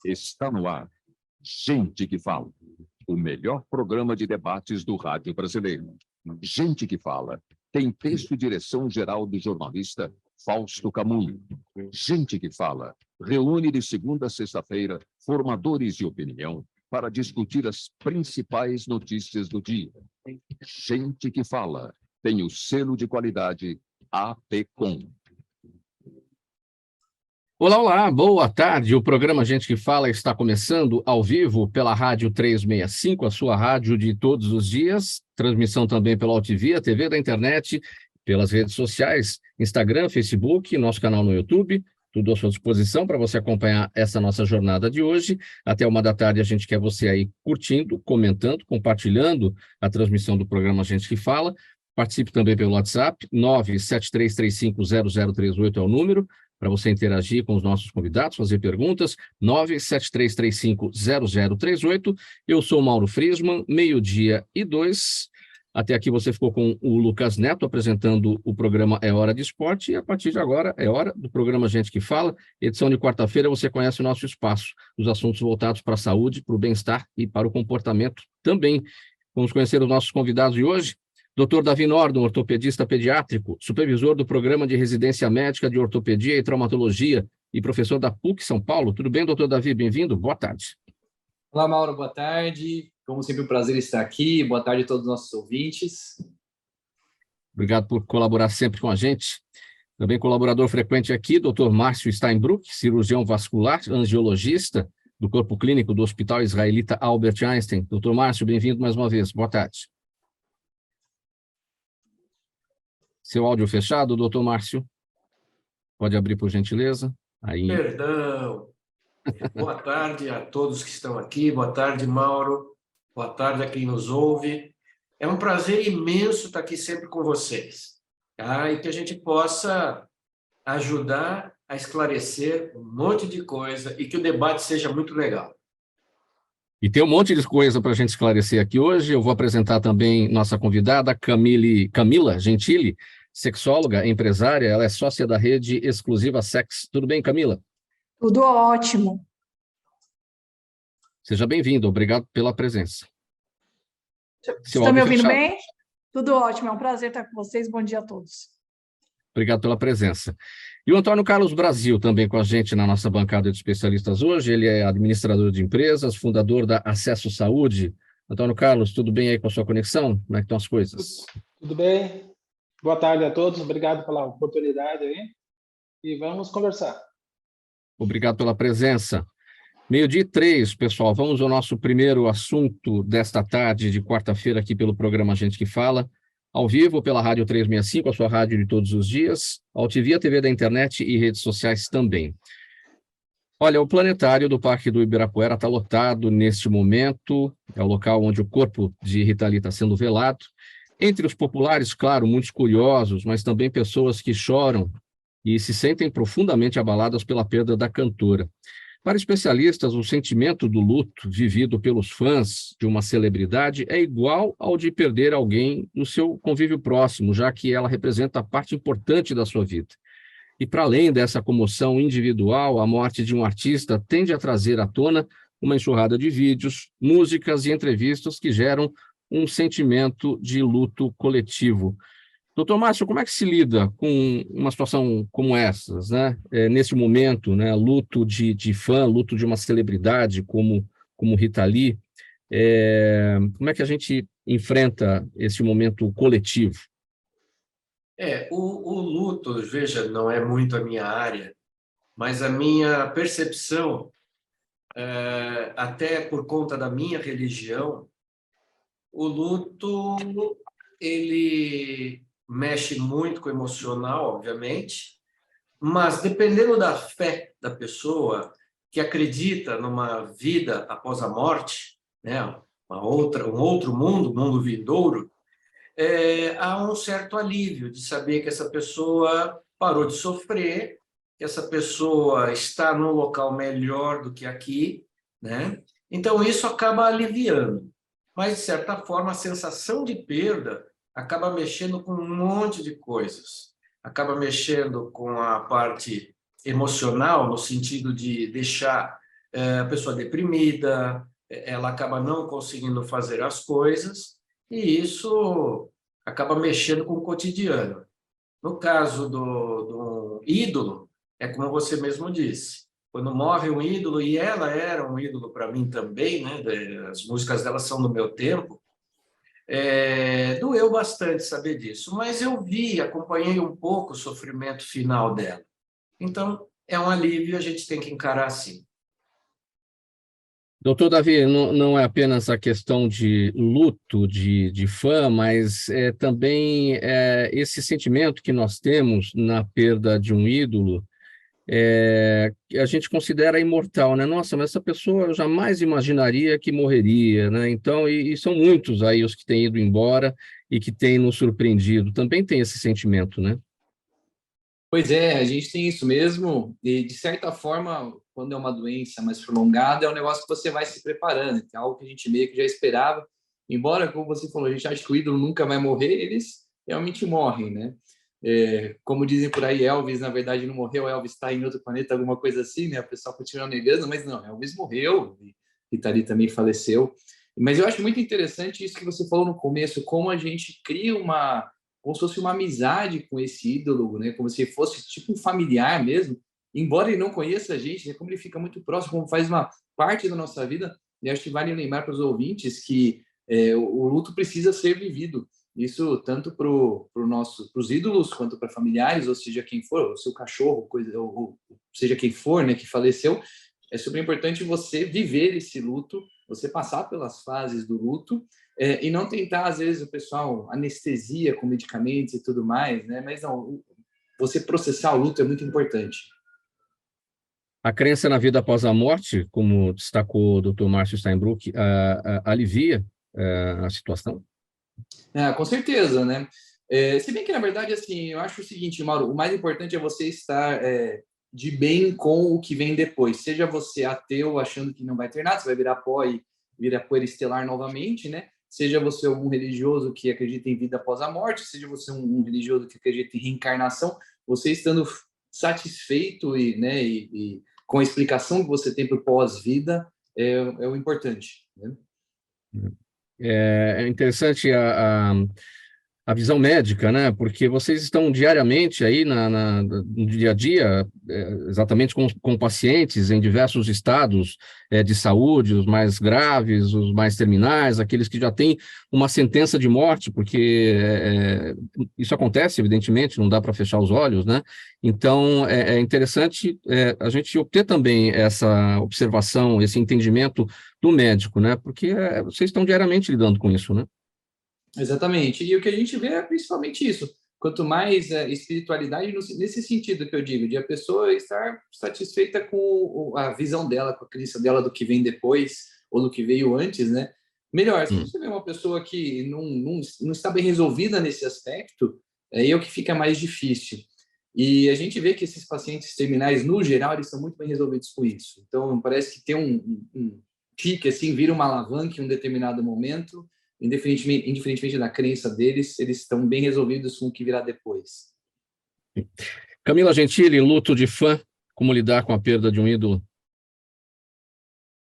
Está no ar. Gente que Fala, o melhor programa de debates do rádio brasileiro. Gente que Fala tem texto e direção geral do jornalista Fausto Camunho. Gente que Fala reúne de segunda a sexta-feira formadores de opinião para discutir as principais notícias do dia. Gente que Fala tem o selo de qualidade APCOM. Olá, olá, boa tarde. O programa Gente que Fala está começando ao vivo pela Rádio 365, a sua rádio de todos os dias. Transmissão também pela UTV, a TV da internet, pelas redes sociais, Instagram, Facebook, nosso canal no YouTube. Tudo à sua disposição para você acompanhar essa nossa jornada de hoje. Até 1h da tarde a gente quer você aí curtindo, comentando, compartilhando a transmissão do programa Gente que Fala. Participe também pelo WhatsApp, 973350038 é o número, para você interagir com os nossos convidados, fazer perguntas, 973350038. Eu sou o Mauro Friesman, 12:02. Até aqui você ficou com o Lucas Neto apresentando o programa É Hora de Esporte, e a partir de agora é hora do programa Gente que Fala. Edição de quarta-feira, você conhece o nosso espaço, os assuntos voltados para a saúde, para o bem-estar e para o comportamento também. Vamos conhecer os nossos convidados de hoje. Dr. Davi Nordon, ortopedista pediátrico, supervisor do Programa de Residência Médica de Ortopedia e Traumatologia e professor da PUC São Paulo. Tudo bem, doutor Davi? Bem-vindo. Boa tarde. Olá, Mauro. Boa tarde. Como sempre, um prazer estar aqui. Boa tarde a todos os nossos ouvintes. Obrigado por colaborar sempre com a gente. Também colaborador frequente aqui, Dr. Márcio Steinbrück, cirurgião vascular, angiologista do Corpo Clínico do Hospital Israelita Albert Einstein. Dr. Márcio, bem-vindo mais uma vez. Boa tarde. Seu áudio fechado, doutor Márcio? Pode abrir, por gentileza? Aí. Perdão. Boa tarde a todos que estão aqui. Boa tarde, Mauro. Boa tarde a quem nos ouve. É um prazer imenso estar aqui sempre com vocês, tá? E que a gente possa ajudar a esclarecer um monte de coisa e que o debate seja muito legal. E tem um monte de coisa para a gente esclarecer aqui hoje. Eu vou apresentar também nossa convidada, Camila Gentili, sexóloga, empresária. Ela é sócia da rede Exclusiva Sex. Tudo bem, Camila? Tudo ótimo. Seja bem-vindo. Obrigado pela presença. Estão me ouvindo bem? Tudo ótimo. É um prazer estar com vocês. Bom dia a todos. Obrigado pela presença. E o Antônio Carlos Brasil também com a gente na nossa bancada de especialistas hoje. Ele é administrador de empresas, fundador da Acesso Saúde. Antônio Carlos, tudo bem aí com a sua conexão? Como é que estão as coisas? Tudo bem. Boa tarde a todos. Obrigado pela oportunidade aí. E vamos conversar. Obrigado pela presença. 12:03, pessoal. Vamos ao nosso primeiro assunto desta tarde de quarta-feira aqui pelo programa Gente que Fala. Ao vivo pela Rádio 365, a sua rádio de todos os dias, ao TV, a TV da internet e redes sociais também. Olha, o planetário do Parque do Ibirapuera está lotado neste momento, é o local onde o corpo de Rita Lee está sendo velado. Entre os populares, claro, muitos curiosos, mas também pessoas que choram e se sentem profundamente abaladas pela perda da cantora. Para especialistas, o sentimento do luto vivido pelos fãs de uma celebridade é igual ao de perder alguém do seu convívio próximo, já que ela representa parte importante da sua vida. E para além dessa comoção individual, a morte de um artista tende a trazer à tona uma enxurrada de vídeos, músicas e entrevistas que geram um sentimento de luto coletivo. Doutor Márcio, como é que se lida com uma situação como essas, né? Nesse momento, né? Luto de fã, luto de uma celebridade como Rita Lee. Como é que a gente enfrenta esse momento coletivo? O luto, veja, não é muito a minha área, mas a minha percepção, até por conta da minha religião, o luto, ele mexe muito com o emocional, obviamente, mas dependendo da fé da pessoa que acredita numa vida após a morte, né, um outro mundo, mundo vindouro, há um certo alívio de saber que essa pessoa parou de sofrer, que essa pessoa está num local melhor do que aqui, né? Então isso acaba aliviando, mas de certa forma a sensação de perda acaba mexendo com um monte de coisas. Acaba mexendo com a parte emocional, no sentido de deixar a pessoa deprimida, ela acaba não conseguindo fazer as coisas, e isso acaba mexendo com o cotidiano. No caso do ídolo, é como você mesmo disse, quando morre um ídolo, e ela era um ídolo para mim também, né? As músicas dela são do meu tempo, doeu bastante saber disso, mas eu acompanhei um pouco o sofrimento final dela. Então, é um alívio, a gente tem que encarar assim. Doutor Davi, não é apenas a questão de luto de fã, mas também esse sentimento que nós temos na perda de um ídolo, que a gente considera imortal, né? Nossa, mas essa pessoa eu jamais imaginaria que morreria, né? Então, e são muitos aí os que têm ido embora e que têm nos surpreendido. Também tem esse sentimento, né? Pois é, a gente tem isso mesmo, e de certa forma, quando é uma doença mais prolongada, é um negócio que você vai se preparando, é algo que a gente meio que já esperava, embora, como você falou, a gente acha que o ídolo nunca vai morrer, eles realmente morrem, né? Como dizem por aí, Elvis, na verdade, não morreu, Elvis está em outro planeta, alguma coisa assim, né? O pessoal continua negando, mas não, Elvis morreu, e Rita Lee também faleceu. Mas eu acho muito interessante isso que você falou no começo, como a gente cria como se fosse uma amizade com esse ídolo, né? Como se fosse tipo um familiar mesmo, embora ele não conheça a gente, né? Como ele fica muito próximo, como faz uma parte da nossa vida. E acho que vale lembrar para os ouvintes que o luto precisa ser vivido. Isso tanto para os ídolos quanto para familiares, ou seja, quem for, o seu cachorro, ou seja quem for, né, que faleceu. É super importante você viver esse luto, você passar pelas fases do luto, e não tentar, às vezes, o pessoal anestesia com medicamentos e tudo mais, né? Mas não, você processar o luto é muito importante. A crença na vida após a morte, como destacou o Dr. Márcio Steinbruch, alivia a situação? Com certeza, né? Se bem que, na verdade, assim, eu acho o seguinte, Mauro, o mais importante é você estar de bem com o que vem depois. Seja você ateu, achando que não vai ter nada, você vai virar pó e vira poeira estelar novamente, né? Seja você um religioso que acredita em vida após a morte, seja você um religioso que acredita em reencarnação, você estando satisfeito e com a explicação que você tem para o pós-vida é o importante, né? É interessante a visão médica, né? Porque vocês estão diariamente aí no dia a dia, exatamente com pacientes em diversos estados de saúde, os mais graves, os mais terminais, aqueles que já têm uma sentença de morte, porque isso acontece, evidentemente, não dá para fechar os olhos, né? Então, é interessante a gente obter também essa observação, esse entendimento do médico, né? Porque vocês estão diariamente lidando com isso, né? Exatamente. E o que a gente vê é principalmente isso. Quanto mais espiritualidade, nesse sentido que eu digo, de a pessoa estar satisfeita com a visão dela, com a crença dela do que vem depois ou do que veio antes, né? Melhor, se você vê uma pessoa que não está bem resolvida nesse aspecto, é o que fica mais difícil. E a gente vê que esses pacientes terminais, no geral, eles são muito bem resolvidos com isso. Então, parece que tem um tique, assim, vira uma alavanca em um determinado momento, indiferentemente da crença deles, eles estão bem resolvidos com o que virá depois. Camila Gentili, luto de fã, como lidar com a perda de um ídolo?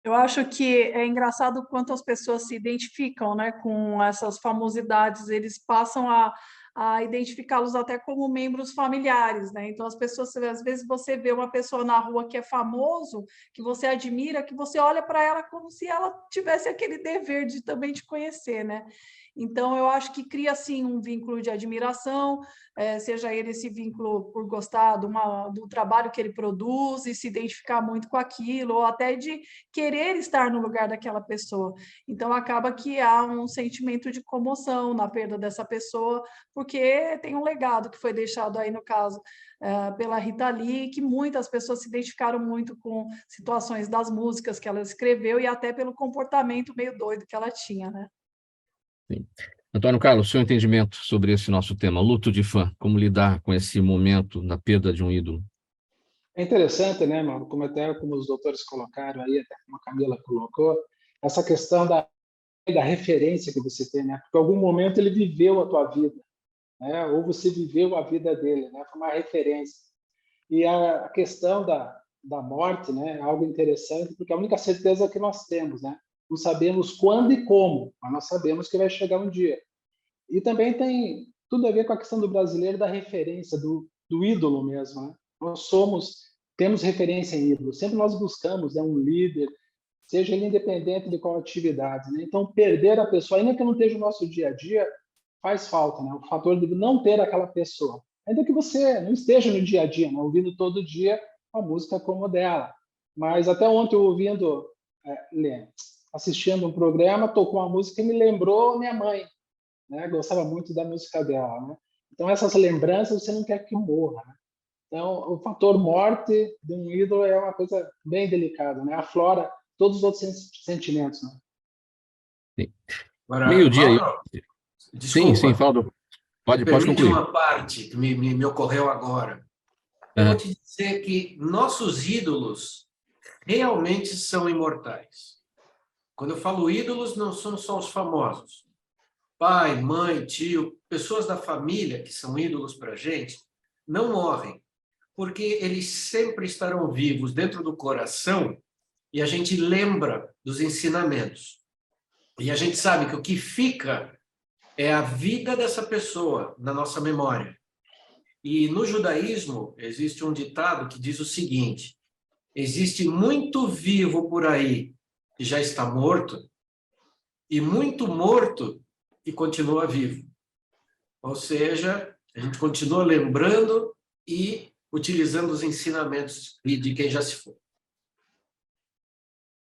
Eu acho que é engraçado o quanto as pessoas se identificam, né, com essas famosidades, eles passam a identificá-los até como membros familiares, né? Então, as pessoas, às vezes, você vê uma pessoa na rua que é famoso, que você admira, que você olha para ela como se ela tivesse aquele dever de também te conhecer, né? Então, eu acho que cria, assim, um vínculo de admiração, seja ele esse vínculo por gostar do trabalho que ele produz e se identificar muito com aquilo, ou até de querer estar no lugar daquela pessoa. Então, acaba que há um sentimento de comoção na perda dessa pessoa, porque tem um legado que foi deixado aí, no caso, pela Rita Lee, que muitas pessoas se identificaram muito com situações das músicas que ela escreveu e até pelo comportamento meio doido que ela tinha, né? Sim. Antônio Carlos, seu entendimento sobre esse nosso tema, luto de fã, como lidar com esse momento da perda de um ídolo? É interessante, né, mano? Como os doutores colocaram aí, até como a Camila colocou, essa questão da referência que você tem, né? Porque em algum momento ele viveu a tua vida, né? Ou você viveu a vida dele, né? Foi uma referência. E a questão da morte, né, é algo interessante, porque é a única certeza que nós temos, né? Não sabemos quando e como, mas nós sabemos que vai chegar um dia. E também tem tudo a ver com a questão do brasileiro, da referência, do ídolo mesmo, né? Temos referência em ídolo, sempre nós buscamos, né, um líder, seja ele independente de qual atividade, né? Então, perder a pessoa, ainda que não esteja no nosso dia a dia, faz falta, né? O fator de não ter aquela pessoa. Ainda que você não esteja no dia a dia, né? Ouvindo todo dia uma música como dela. Mas até ontem, assistindo um programa, tocou uma música que me lembrou minha mãe, né? Gostava muito da música dela, né? Então, essas lembranças você não quer que morra, né? Então, o fator morte de um ídolo é uma coisa bem delicada, né? Aflora todos os outros sentimentos, né? Sim. Agora, Meio-dia aí. Mauro, Sim, desculpa, fala. Pode permite concluir. uma parte que me ocorreu agora. Eu vou te dizer que nossos ídolos realmente são imortais. Quando eu falo ídolos, não são só os famosos. Pai, mãe, tio, pessoas da família que são ídolos para a gente, não morrem, porque eles sempre estarão vivos dentro do coração e a gente lembra dos ensinamentos. E a gente sabe que o que fica é a vida dessa pessoa na nossa memória. E no judaísmo existe um ditado que diz o seguinte: existe muito vivo por aí que já está morto e muito morto que continua vivo. Ou seja, a gente continua lembrando e utilizando os ensinamentos de quem já se foi.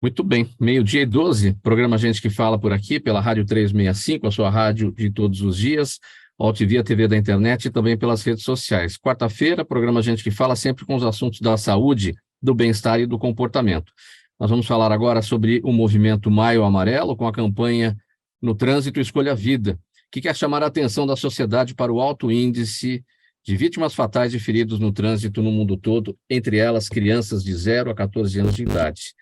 Muito bem, 12h, programa Gente que Fala por aqui, pela Rádio 365, a sua rádio de todos os dias, Altivia TV da internet e também pelas redes sociais. Quarta-feira, programa Gente que Fala sempre com os assuntos da saúde, do bem-estar e do comportamento. Nós vamos falar agora sobre o movimento Maio Amarelo, com a campanha No Trânsito Escolha a Vida, que quer chamar a atenção da sociedade para o alto índice de vítimas fatais e feridos no trânsito no mundo todo, entre elas crianças de 0 a 14 anos de idade.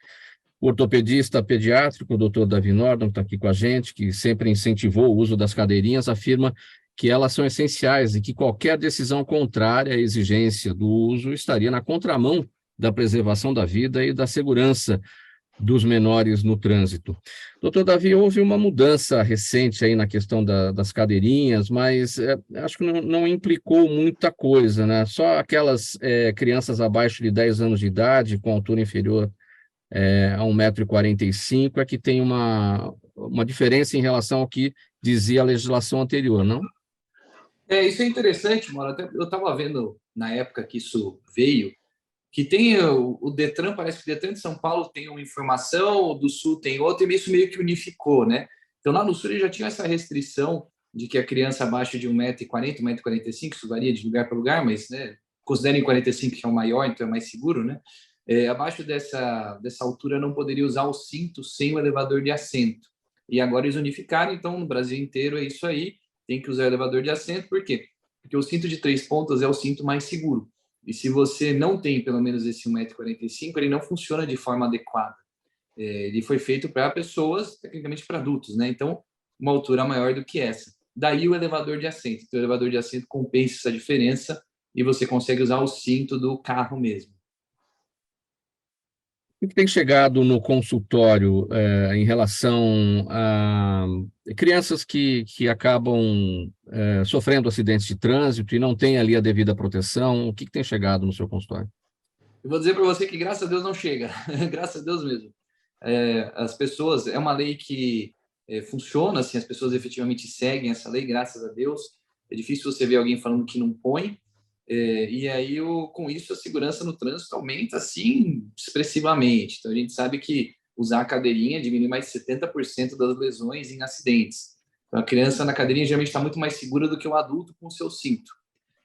O ortopedista pediátrico, o Dr. Davi Nordon, que está aqui com a gente, que sempre incentivou o uso das cadeirinhas, afirma que elas são essenciais e que qualquer decisão contrária à exigência do uso estaria na contramão da preservação da vida e da segurança dos menores no trânsito. Doutor Davi, houve uma mudança recente aí na questão das cadeirinhas, mas acho que não implicou muita coisa, né? Só aquelas crianças abaixo de 10 anos de idade, com altura inferior a 1,45 m, é que tem uma diferença em relação ao que dizia a legislação anterior, não? Isso é interessante, Mauro. Até eu estava vendo na época que isso veio, que tem o Detran, parece que o Detran de São Paulo tem uma informação, o do Sul tem outra, e isso meio que unificou, né? Então, lá no Sul, eles já tinham essa restrição de que a criança abaixo de 1,40 m, 1,45 m, isso varia de lugar para lugar, mas, né, considerem 45, que é o maior, então é mais seguro, né? Abaixo dessa altura não poderia usar o cinto sem o elevador de assento. E agora eles unificaram, então, no Brasil inteiro é isso aí, tem que usar o elevador de assento, por quê? Porque o cinto de 3 pontas é o cinto mais seguro. E se você não tem pelo menos esse 1,45 m, ele não funciona de forma adequada. Ele foi feito para pessoas, tecnicamente para adultos, né? Então, uma altura maior do que essa. Daí o elevador de assento. Então, o elevador de assento compensa essa diferença e você consegue usar o cinto do carro mesmo. O que tem chegado no consultório em relação a crianças que acabam sofrendo acidentes de trânsito e não têm ali a devida proteção? O que tem chegado no seu consultório? Eu vou dizer para você que, graças a Deus, não chega. Graças a Deus mesmo. As pessoas... É uma lei que funciona, assim, as pessoas efetivamente seguem essa lei, graças a Deus. É difícil você ver alguém falando que não põe. E aí, com isso, a segurança no trânsito aumenta, assim, expressivamente. Então, a gente sabe que usar a cadeirinha diminui mais de 70% das lesões em acidentes. Então, a criança na cadeirinha geralmente está muito mais segura do que o adulto com o seu cinto.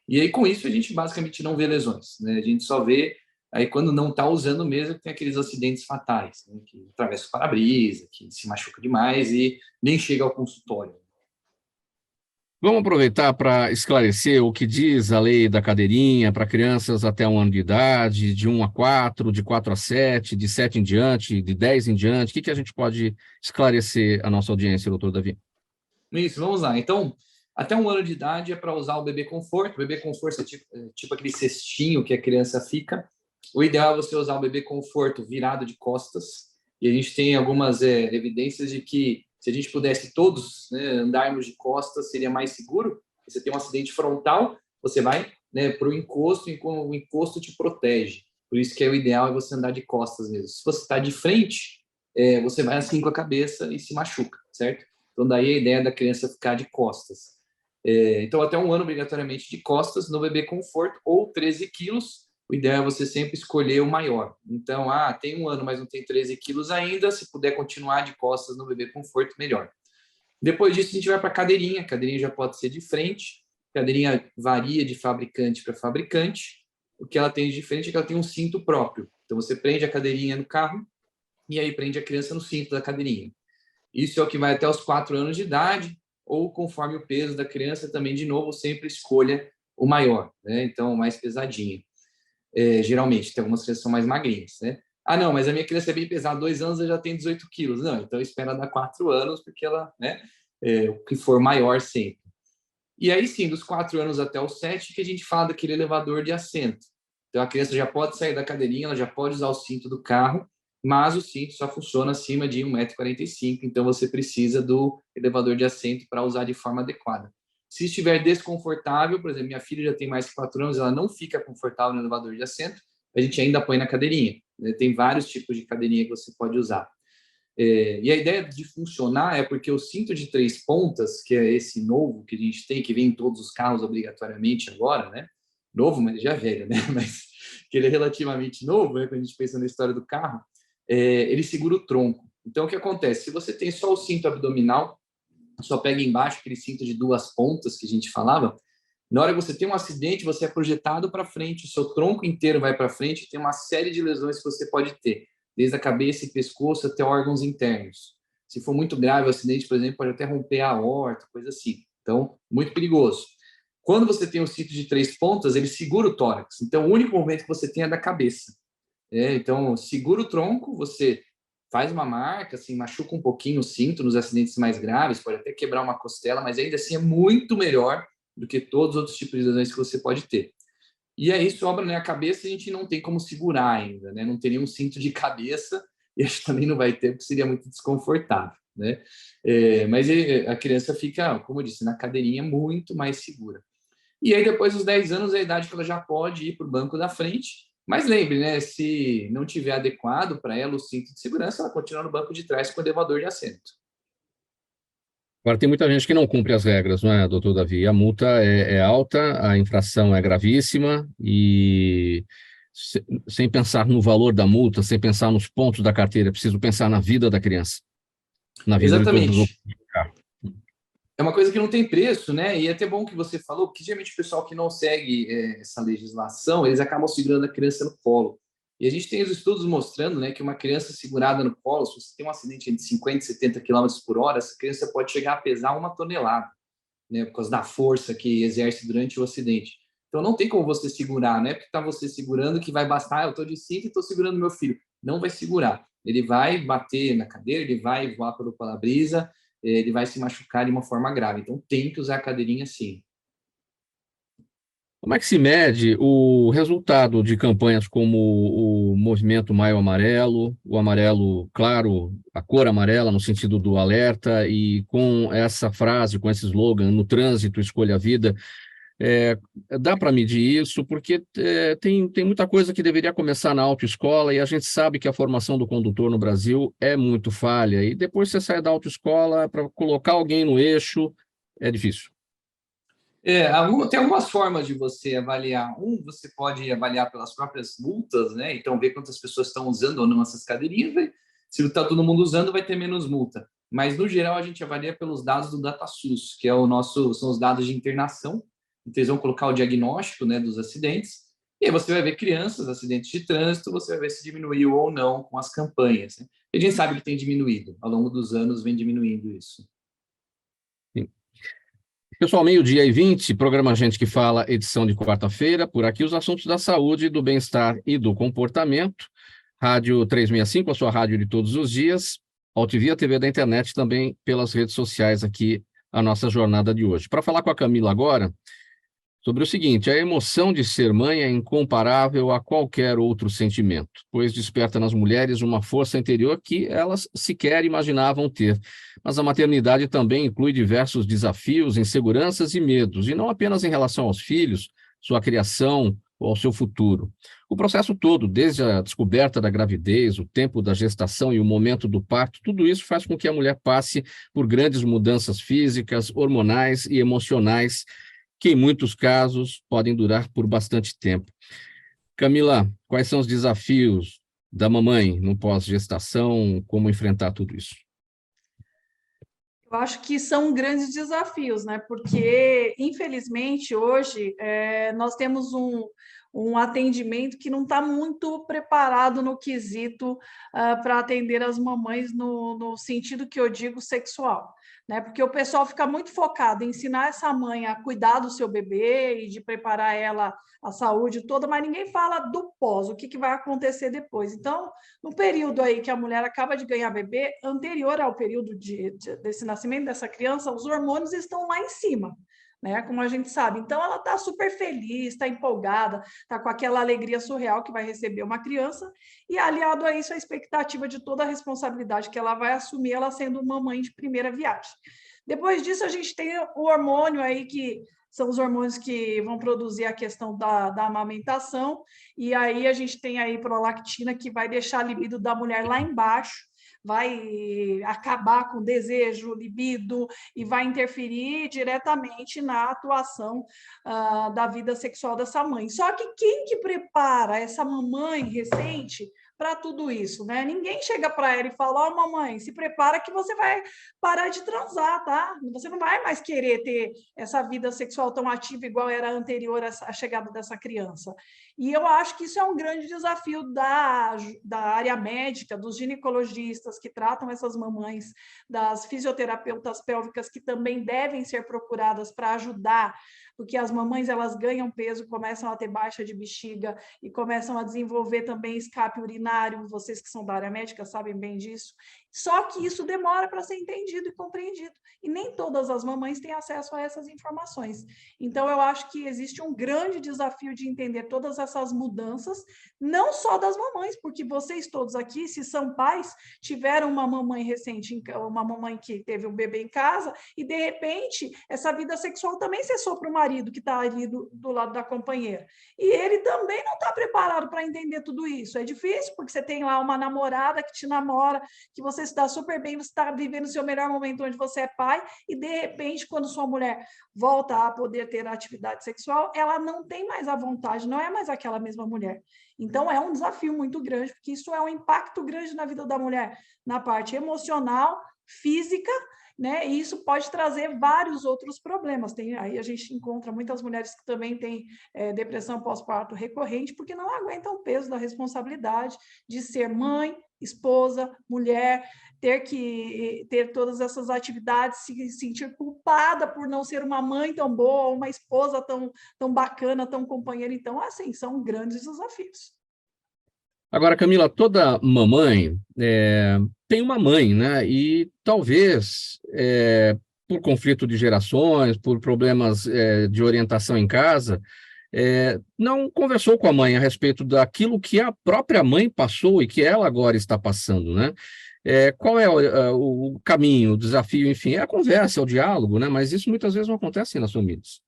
E aí, com isso, a gente basicamente não vê lesões, né? A gente só vê, aí quando não está usando mesmo, tem aqueles acidentes fatais, né? Que atravessa o para-brisa, que se machuca demais e nem chega ao consultório. Vamos aproveitar para esclarecer o que diz a lei da cadeirinha para crianças até 1 ano de idade, de 1 a 4, de 4 a 7, de 7 em diante, de 10 em diante. O que a gente pode esclarecer à nossa audiência, doutor Davi? Isso, vamos lá. Então, até 1 ano de idade é para usar o bebê conforto. O bebê conforto é tipo aquele cestinho que a criança fica. o ideal é você usar o bebê conforto virado de costas, e a gente tem algumas evidências de que se a gente pudesse todos, né, andarmos de costas, seria mais seguro. Você tem um acidente frontal, você vai, né, para o encosto, e o encosto te protege. Por isso que o ideal é você andar de costas mesmo. Se você está de frente, você vai assim com a cabeça e se machuca, certo? Então, daí a ideia da criança ficar de costas. Então, até 1 ano, obrigatoriamente, de costas no bebê conforto, ou 13 quilos. O ideal é você sempre escolher o maior. Então, tem 1 ano, mas não tem 13 quilos ainda. Se puder continuar de costas no bebê conforto, melhor. Depois disso, a gente vai para a cadeirinha. A cadeirinha já pode ser de frente. A cadeirinha varia de fabricante para fabricante. O que ela tem de diferente é que ela tem um cinto próprio. Então, você prende a cadeirinha no carro e aí prende a criança no cinto da cadeirinha. Isso é o que vai até os 4 anos de idade, ou conforme o peso da criança, também, de novo, sempre escolha o maior, né? Então, o mais pesadinho. Geralmente, tem algumas crianças que são mais magrinhas, né? Não, mas a minha criança é bem pesada, 2 anos, eu já tenho 18 quilos. Não, então espera dar 4 anos, porque ela, né, o que for maior sempre. E aí sim, dos 4 anos até os 7, que a gente fala daquele elevador de assento. Então a criança já pode sair da cadeirinha, ela já pode usar o cinto do carro, mas o cinto só funciona acima de 1,45 m, então você precisa do elevador de assento para usar de forma adequada. Se estiver desconfortável, por exemplo, minha filha já tem mais de 4 anos, ela não fica confortável no elevador de assento, a gente ainda põe na cadeirinha, né? Tem vários tipos de cadeirinha que você pode usar. E a ideia de funcionar é porque o cinto de 3 pontas, que é esse novo que a gente tem, que vem em todos os carros obrigatoriamente agora, né? Novo, mas já velho, né? Mas que ele é relativamente novo, né? Quando a gente pensa na história do carro, ele segura o tronco. Então, o que acontece? Se você tem só o cinto abdominal, só pega embaixo aquele cinto de 2 pontas que a gente falava, na hora que você tem um acidente, você é projetado para frente, o seu tronco inteiro vai para frente, tem uma série de lesões que você pode ter, desde a cabeça e pescoço até órgãos internos. Se for muito grave o acidente, por exemplo, pode até romper a aorta, coisa assim. Então, muito perigoso. Quando você tem um cinto de 3 pontas, ele segura o tórax. Então, o único movimento que você tem é da cabeça. Então, segura o tronco, você faz uma marca, assim, machuca um pouquinho o cinto nos acidentes mais graves, pode até quebrar uma costela, mas ainda assim é muito melhor do que todos os outros tipos de lesões que você pode ter. E aí sobra, né, a cabeça, a gente não tem como segurar ainda, né? Não tem nenhum cinto de cabeça, e a gente também não vai ter, porque seria muito desconfortável, né? Mas a criança fica, como eu disse, na cadeirinha muito mais segura. E aí, depois dos 10 anos, é a idade que ela já pode ir para o banco da frente. Mas lembre, né, se não tiver adequado para ela o cinto de segurança, ela continua no banco de trás com o elevador de assento. Agora, tem muita gente que não cumpre as regras, não é, doutor Davi? A multa é alta, a infração é gravíssima e sem pensar no valor da multa, sem pensar nos pontos da carteira, é preciso pensar na vida da criança, na vida de todos os outros. É uma coisa que não tem preço, né? E é até bom que você falou, porque geralmente o pessoal que não segue essa legislação, eles acabam segurando a criança no colo. E a gente tem os estudos mostrando, né, que uma criança segurada no colo, se você tem um acidente de 50 e 70 km por hora, essa criança pode chegar a pesar 1 tonelada, né, por causa da força que exerce durante o acidente. Então, não tem como você segurar, né? Porque está você segurando que vai bastar, eu estou de cinto e estou segurando meu filho. Não vai segurar. Ele vai bater na cadeira, ele vai voar pelo para-brisa, ele vai se machucar de uma forma grave. Então, tem que usar a cadeirinha sim. Como é que se mede o resultado de campanhas como o Movimento Maio Amarelo, o amarelo claro, a cor amarela no sentido do alerta, e com essa frase, com esse slogan, no trânsito, escolha a vida, dá para medir isso? Porque tem muita coisa que deveria começar na autoescola e a gente sabe que a formação do condutor no Brasil é muito falha, e depois você sai da autoescola para colocar alguém no eixo, é difícil. Tem algumas formas de você avaliar. Você pode avaliar pelas próprias multas, né? Então, ver quantas pessoas estão usando ou não essas cadeirinhas. Né? Se está todo mundo usando, vai ter menos multa. Mas, no geral, a gente avalia pelos dados do DataSUS, que são os dados de internação. Então, eles vão colocar o diagnóstico, né, dos acidentes. E aí você vai ver crianças, acidentes de trânsito, você vai ver se diminuiu ou não com as campanhas. Né? E a gente sabe que tem diminuído. Ao longo dos anos, vem diminuindo isso. Pessoal, 12h20, programa Gente que Fala, edição de quarta-feira. Por aqui os assuntos da saúde, do bem-estar e do comportamento. Rádio 365, a sua rádio de todos os dias. Altivia TV da internet, também pelas redes sociais aqui, a nossa jornada de hoje. Para falar com a Camila agora, sobre o seguinte: a emoção de ser mãe é incomparável a qualquer outro sentimento, pois desperta nas mulheres uma força interior que elas sequer imaginavam ter. Mas a maternidade também inclui diversos desafios, inseguranças e medos, e não apenas em relação aos filhos, sua criação ou ao seu futuro. O processo todo, desde a descoberta da gravidez, o tempo da gestação e o momento do parto, tudo isso faz com que a mulher passe por grandes mudanças físicas, hormonais e emocionais, que em muitos casos podem durar por bastante tempo. Camila, quais são os desafios da mamãe no pós-gestação? Como enfrentar tudo isso? Eu acho que são grandes desafios, né? Porque, infelizmente, hoje nós temos um atendimento que não está muito preparado no quesito para atender as mamães no sentido que eu digo sexual, né? Porque o pessoal fica muito focado em ensinar essa mãe a cuidar do seu bebê e de preparar ela a saúde toda, mas ninguém fala do pós, o que vai acontecer depois. Então, no período aí que a mulher acaba de ganhar bebê, anterior ao período desse nascimento dessa criança, os hormônios estão lá em cima, né? Como a gente sabe. Então, ela está super feliz, está empolgada, está com aquela alegria surreal que vai receber uma criança, e aliado a isso, a expectativa de toda a responsabilidade que ela vai assumir, ela sendo uma mãe de primeira viagem. Depois disso, a gente tem o hormônio aí que são os hormônios que vão produzir a questão da amamentação, e aí a gente tem aí prolactina, que vai deixar a libido da mulher lá embaixo, vai acabar com o desejo, libido, e vai interferir diretamente na atuação da vida sexual dessa mãe. Só que quem que prepara essa mamãe recente para tudo isso, né? Ninguém chega para ela e fala: ó, mamãe, se prepara que você vai parar de transar, tá? Você não vai mais querer ter essa vida sexual tão ativa igual era anterior à chegada dessa criança. E eu acho que isso é um grande desafio da área médica, dos ginecologistas que tratam essas mamães, das fisioterapeutas pélvicas que também devem ser procuradas para ajudar, porque as mamães elas ganham peso, começam a ter baixa de bexiga e começam a desenvolver também escape urinário. Vocês que são da área médica sabem bem disso. Só que isso demora para ser entendido e compreendido, e nem todas as mamães têm acesso a essas informações. Então, eu acho que existe um grande desafio de entender todas essas mudanças, não só das mamães, porque vocês todos aqui, se são pais, tiveram uma mamãe recente, uma mamãe que teve um bebê em casa, e de repente, essa vida sexual também cessou para o marido que está ali do lado da companheira. E ele também não está preparado para entender tudo isso. É difícil, porque você tem lá uma namorada que te namora, que você se dá super bem, você está vivendo o seu melhor momento onde você é pai, e de repente, quando sua mulher volta a poder ter atividade sexual, ela não tem mais a vontade, não é mais aquela mesma mulher. Então, é um desafio muito grande, porque isso é um impacto grande na vida da mulher, na parte emocional, física, né? E isso pode trazer vários outros problemas. Aí a gente encontra muitas mulheres que também têm depressão pós-parto recorrente, porque não aguentam o peso da responsabilidade de ser mãe, esposa, mulher, ter que ter todas essas atividades, se sentir culpada por não ser uma mãe tão boa, uma esposa tão bacana, tão companheira. Então, assim, são grandes desafios. Agora, Camila, toda mamãe tem uma mãe, né? E talvez, por conflito de gerações, por problemas de orientação em casa, não conversou com a mãe a respeito daquilo que a própria mãe passou e que ela agora está passando, né? Qual é o caminho, o desafio, enfim, é a conversa, é o diálogo, né? Mas isso muitas vezes não acontece nas famílias.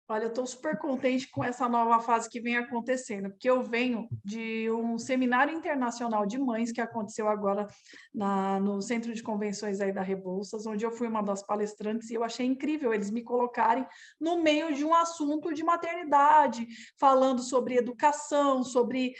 Olha, eu estou super contente com essa nova fase que vem acontecendo, porque eu venho de um seminário internacional de mães que aconteceu agora no Centro de Convenções aí da Rebouças, onde eu fui uma das palestrantes, e eu achei incrível eles me colocarem no meio de um assunto de maternidade, falando sobre educação, sobre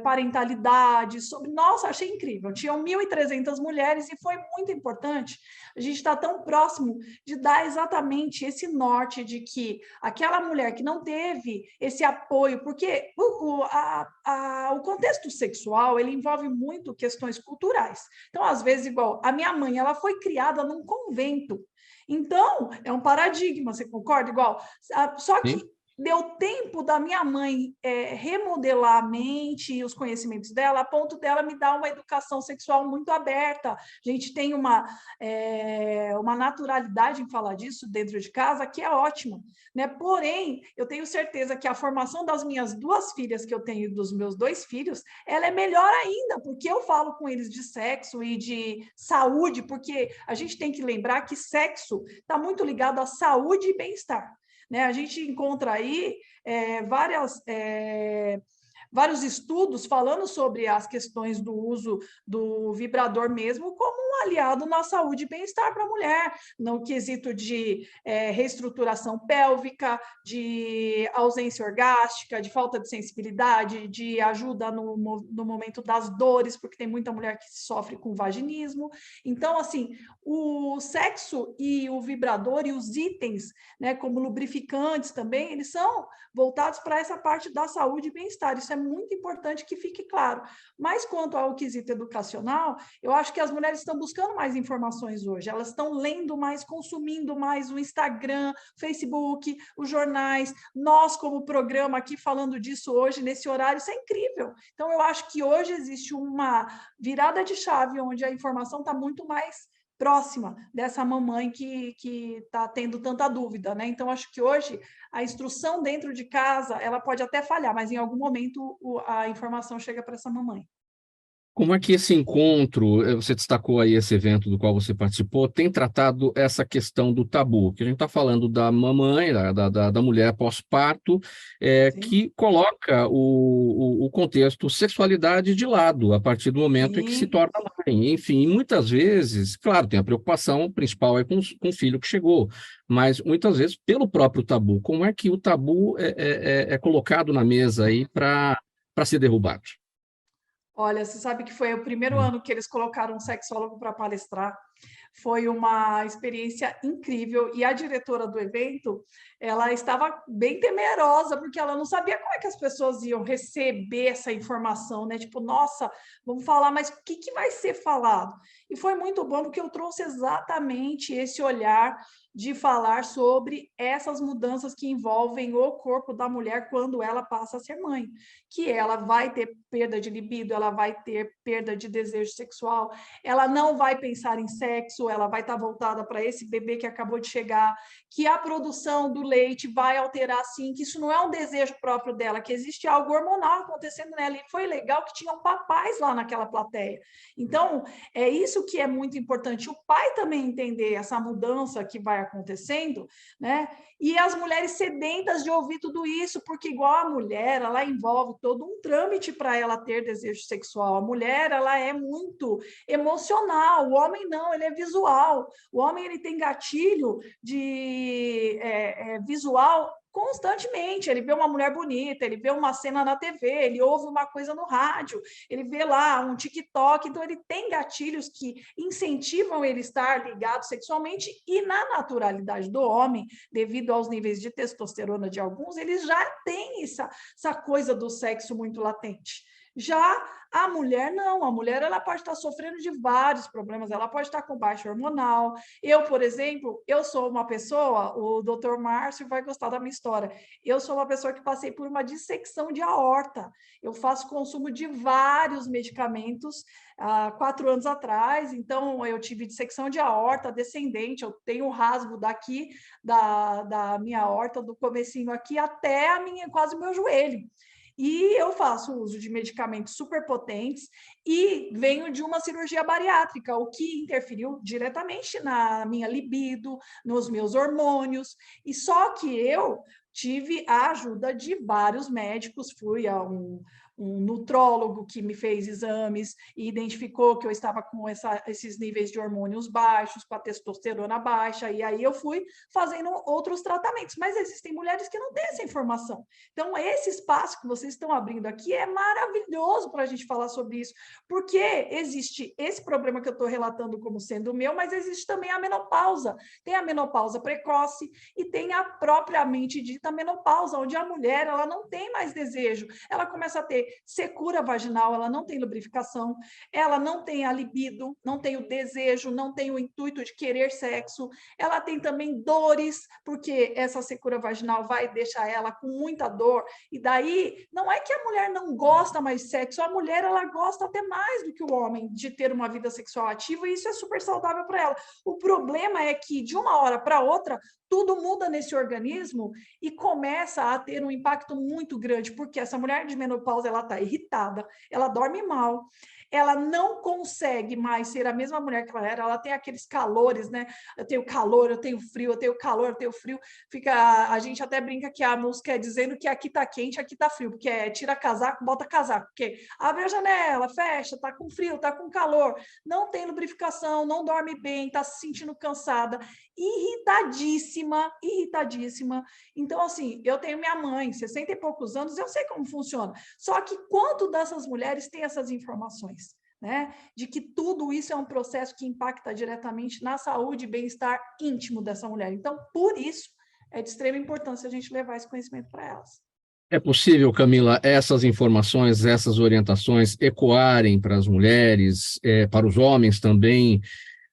parentalidade, Nossa, achei incrível. Tinham 1.300 mulheres e foi muito importante. A gente está tão próximo de dar exatamente esse norte de que aquela mulher que não teve esse apoio, porque o contexto sexual, ele envolve muito questões culturais. Então, às vezes, igual a minha mãe, ela foi criada num convento. Então, é um paradigma, você concorda? Só que deu tempo da minha mãe remodelar a mente e os conhecimentos dela, a ponto dela me dar uma educação sexual muito aberta. A gente tem uma naturalidade em falar disso dentro de casa que é ótima, né? Porém, eu tenho certeza que a formação das minhas 2 filhas que eu tenho e dos meus 2 filhos, ela é melhor ainda, porque eu falo com eles de sexo e de saúde, porque a gente tem que lembrar que sexo está muito ligado à saúde e bem-estar, né? A gente encontra aí vários estudos falando sobre as questões do uso do vibrador mesmo como um aliado na saúde e bem-estar para a mulher, no quesito de reestruturação pélvica, de ausência orgástica, de falta de sensibilidade, de ajuda no momento das dores, porque tem muita mulher que sofre com vaginismo. Então, assim, o sexo e o vibrador e os itens, né, como lubrificantes também, eles são voltados para essa parte da saúde e bem-estar. Isso é muito importante que fique claro. Mas quanto ao quesito educacional, eu acho que as mulheres estão buscando mais informações hoje, elas estão lendo mais, consumindo mais o Instagram, Facebook, os jornais, nós como programa aqui falando disso hoje, nesse horário, isso é incrível. Então, eu acho que hoje existe uma virada de chave, onde a informação está muito mais próxima dessa mamãe que está tendo tanta dúvida, né? Então, acho que hoje a instrução dentro de casa, ela pode até falhar, mas em algum momento a informação chega para essa mamãe. Como é que esse encontro, você destacou aí esse evento do qual você participou, tem tratado essa questão do tabu? Que a gente está falando da mamãe, da mulher pós-parto, que coloca o contexto sexualidade de lado, a partir do momento em que se torna mãe. Enfim, muitas vezes, claro, tem a preocupação principal com o filho que chegou, mas muitas vezes pelo próprio tabu. Como é que o tabu é colocado na mesa aí para ser derrubado? Olha, você sabe que foi o primeiro ano que eles colocaram um sexólogo para palestrar. Foi uma experiência incrível e a diretora do evento, ela estava bem temerosa porque ela não sabia como é que as pessoas iam receber essa informação, né? Tipo, nossa, vamos falar, mas o que vai ser falado? E foi muito bom porque eu trouxe exatamente esse olhar de falar sobre essas mudanças que envolvem o corpo da mulher quando ela passa a ser mãe, que ela vai ter perda de libido, ela vai ter perda de desejo sexual, ela não vai pensar em sexo, ela vai estar voltada para esse bebê que acabou de chegar, que a produção do leite vai alterar sim, que isso não é um desejo próprio dela, que existe algo hormonal acontecendo nela, e foi legal que tinham papais lá naquela plateia. Então, é isso que é muito importante, o pai também entender essa mudança que vai acontecendo, né? E as mulheres sedentas de ouvir tudo isso, porque igual a mulher, ela envolve todo um trâmite para ela ter desejo sexual. A mulher, ela é muito emocional, o homem não, ele é visual. O homem, ele tem gatilho de visual constantemente, ele vê uma mulher bonita, ele vê uma cena na TV, ele ouve uma coisa no rádio, ele vê lá um TikTok, então ele tem gatilhos que incentivam ele estar ligado sexualmente e na naturalidade do homem, devido aos níveis de testosterona de alguns, eles já têm essa coisa do sexo muito latente. Já a mulher, não. A mulher ela pode estar sofrendo de vários problemas, ela pode estar com baixa hormonal. Eu, por exemplo, eu sou uma pessoa, o Dr. Márcio vai gostar da minha história, eu sou uma pessoa que passei por uma dissecção de aorta. Eu faço consumo de vários medicamentos há 4 anos atrás, então eu tive dissecção de aorta descendente, eu tenho um rasgo daqui da minha aorta, do comecinho aqui até quase o meu joelho. E eu faço uso de medicamentos superpotentes e venho de uma cirurgia bariátrica, o que interferiu diretamente na minha libido, nos meus hormônios. E só que eu tive a ajuda de vários médicos, fui a um nutrólogo que me fez exames e identificou que eu estava com esses níveis de hormônios baixos, com a testosterona baixa, e aí eu fui fazendo outros tratamentos. Mas existem mulheres que não têm essa informação. Então, esse espaço que vocês estão abrindo aqui é maravilhoso para a gente falar sobre isso, porque existe esse problema que eu estou relatando como sendo o meu, mas existe também a menopausa. Tem a menopausa precoce e tem a propriamente dita menopausa, onde a mulher ela não tem mais desejo, ela começa a ter secura vaginal, ela não tem lubrificação, ela não tem a libido, não tem o desejo, não tem o intuito de querer sexo, ela tem também dores, porque essa secura vaginal vai deixar ela com muita dor, e daí não é que a mulher não gosta mais de sexo, a mulher ela gosta até mais do que o homem de ter uma vida sexual ativa, e isso é super saudável para ela. O problema é que de uma hora para outra, tudo muda nesse organismo e começa a ter um impacto muito grande, porque essa mulher de menopausa, ela está irritada, ela dorme mal, ela não consegue mais ser a mesma mulher que ela tem aqueles calores, né? Eu tenho calor, eu tenho frio, eu tenho calor, eu tenho frio. A gente até brinca que a música é dizendo que aqui tá quente, aqui tá frio, porque é tira casaco, bota casaco, porque abre a janela, fecha, tá com frio, tá com calor, não tem lubrificação, não dorme bem, tá se sentindo cansada, irritadíssima. Então, assim, eu tenho minha mãe, 60 e poucos anos, eu sei como funciona. Só que quanto dessas mulheres têm essas informações, né? De que tudo isso é um processo que impacta diretamente na saúde e bem-estar íntimo dessa mulher. Então, por isso, é de extrema importância a gente levar esse conhecimento para elas. É possível, Camila, essas informações, essas orientações ecoarem para as mulheres, para os homens também,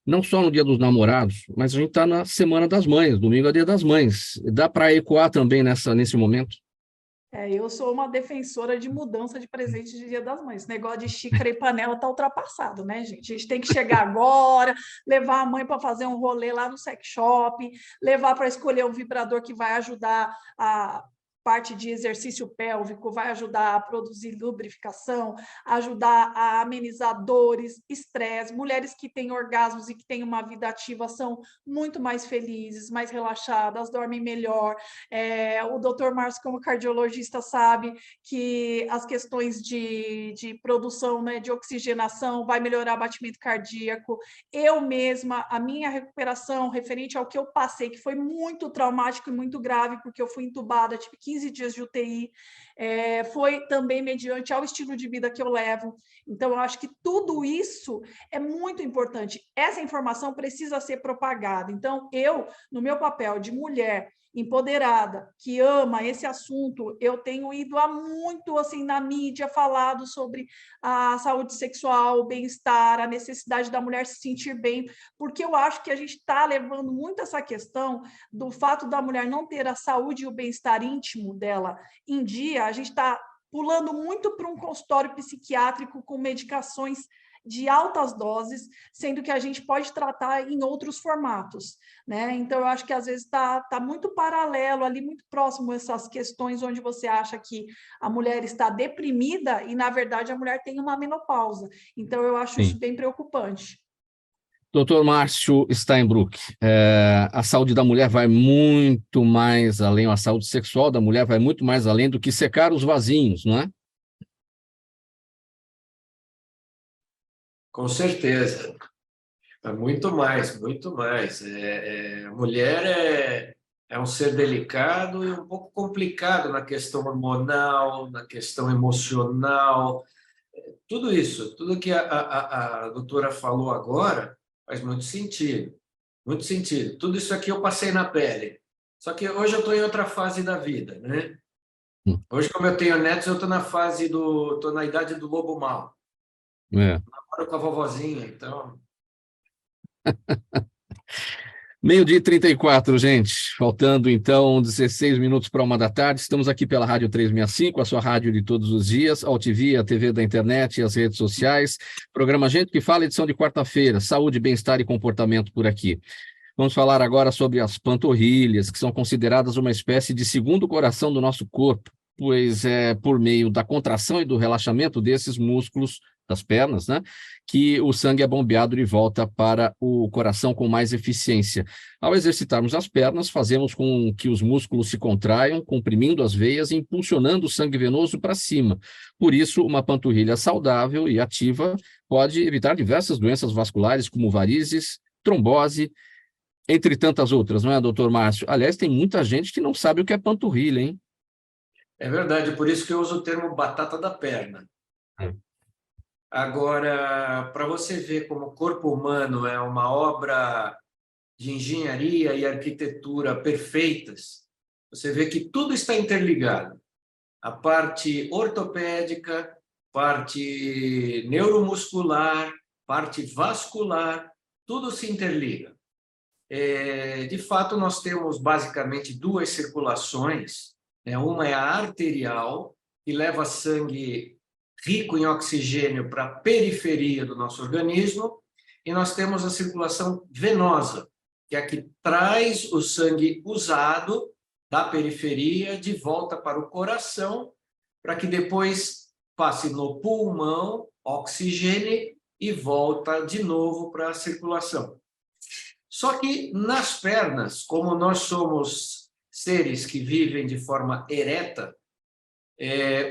não só no Dia dos Namorados, mas a gente está na Semana das Mães, domingo é Dia das Mães. Dá para ecoar também nesse momento? Eu sou uma defensora de mudança de presente de Dia das Mães. Esse negócio de xícara e panela está ultrapassado, né, gente? A gente tem que chegar agora, levar a mãe para fazer um rolê lá no sex shop, levar para escolher um vibrador que vai ajudar a parte de exercício pélvico, vai ajudar a produzir lubrificação, ajudar a amenizar dores, estresse. Mulheres que têm orgasmos e que têm uma vida ativa são muito mais felizes, mais relaxadas, dormem melhor. O doutor Márcio, como cardiologista, sabe que as questões de produção, né, de oxigenação vai melhorar o batimento cardíaco. Eu mesma, a minha recuperação referente ao que eu passei, que foi muito traumático e muito grave, porque eu fui entubada, tive 15 dias de UTI, foi também mediante ao estilo de vida que eu levo. Então, eu acho que tudo isso é muito importante. Essa informação precisa ser propagada. Então, eu, no meu papel de mulher empoderada, que ama esse assunto, eu tenho ido há muito assim na mídia falado sobre a saúde sexual, o bem-estar, a necessidade da mulher se sentir bem, porque eu acho que a gente está levando muito essa questão do fato da mulher não ter a saúde e o bem-estar íntimo dela em dia, a gente está pulando muito para um consultório psiquiátrico com medicações de altas doses, sendo que a gente pode tratar em outros formatos, né? Então, eu acho que às vezes está muito paralelo ali, muito próximo essas questões onde você acha que a mulher está deprimida e, na verdade, a mulher tem uma menopausa. Então, eu acho isso bem preocupante. Doutor Márcio Steinbruch, a saúde da mulher vai muito mais além, a saúde sexual da mulher vai muito mais além do que secar os vasinhos, não é? Com certeza. Muito mais, muito mais. A mulher é um ser delicado e um pouco complicado na questão hormonal, na questão emocional, tudo isso, tudo que a doutora falou agora faz muito sentido, muito sentido. Tudo isso aqui eu passei na pele. Só que hoje eu estou em outra fase da vida, né? Hoje, como eu tenho netos, eu estou estou na idade do lobo mau. Namoro com a vovozinha, então... 12h34, gente. Faltando, então, 16 minutos para 1h da tarde. Estamos aqui pela Rádio 365, a sua rádio de todos os dias, a TV, a TV da internet e as redes sociais. Programa Gente que Fala, edição de quarta-feira. Saúde, bem-estar e comportamento por aqui. Vamos falar agora sobre as panturrilhas, que são consideradas uma espécie de segundo coração do nosso corpo, pois é por meio da contração e do relaxamento desses músculos das pernas, né, que o sangue é bombeado de volta para o coração com mais eficiência. Ao exercitarmos as pernas, fazemos com que os músculos se contraiam, comprimindo as veias e impulsionando o sangue venoso para cima. Por isso, uma panturrilha saudável e ativa pode evitar diversas doenças vasculares, como varizes, trombose, entre tantas outras, não é, doutor Márcio? Aliás, tem muita gente que não sabe o que é panturrilha, hein? É verdade, por isso que eu uso o termo batata da perna. Agora, para você ver como o corpo humano é uma obra de engenharia e arquitetura perfeitas, você vê que tudo está interligado. a parte ortopédica, parte neuromuscular, parte vascular, tudo se interliga. De fato, nós temos basicamente duas circulações, né? Uma é a arterial, que leva sangue rico em oxigênio para a periferia do nosso organismo, e nós temos a circulação venosa, que é a que traz o sangue usado da periferia de volta para o coração, para que depois passe no pulmão, oxigênio e volta de novo para a circulação. Só que nas pernas, como nós somos seres que vivem de forma ereta,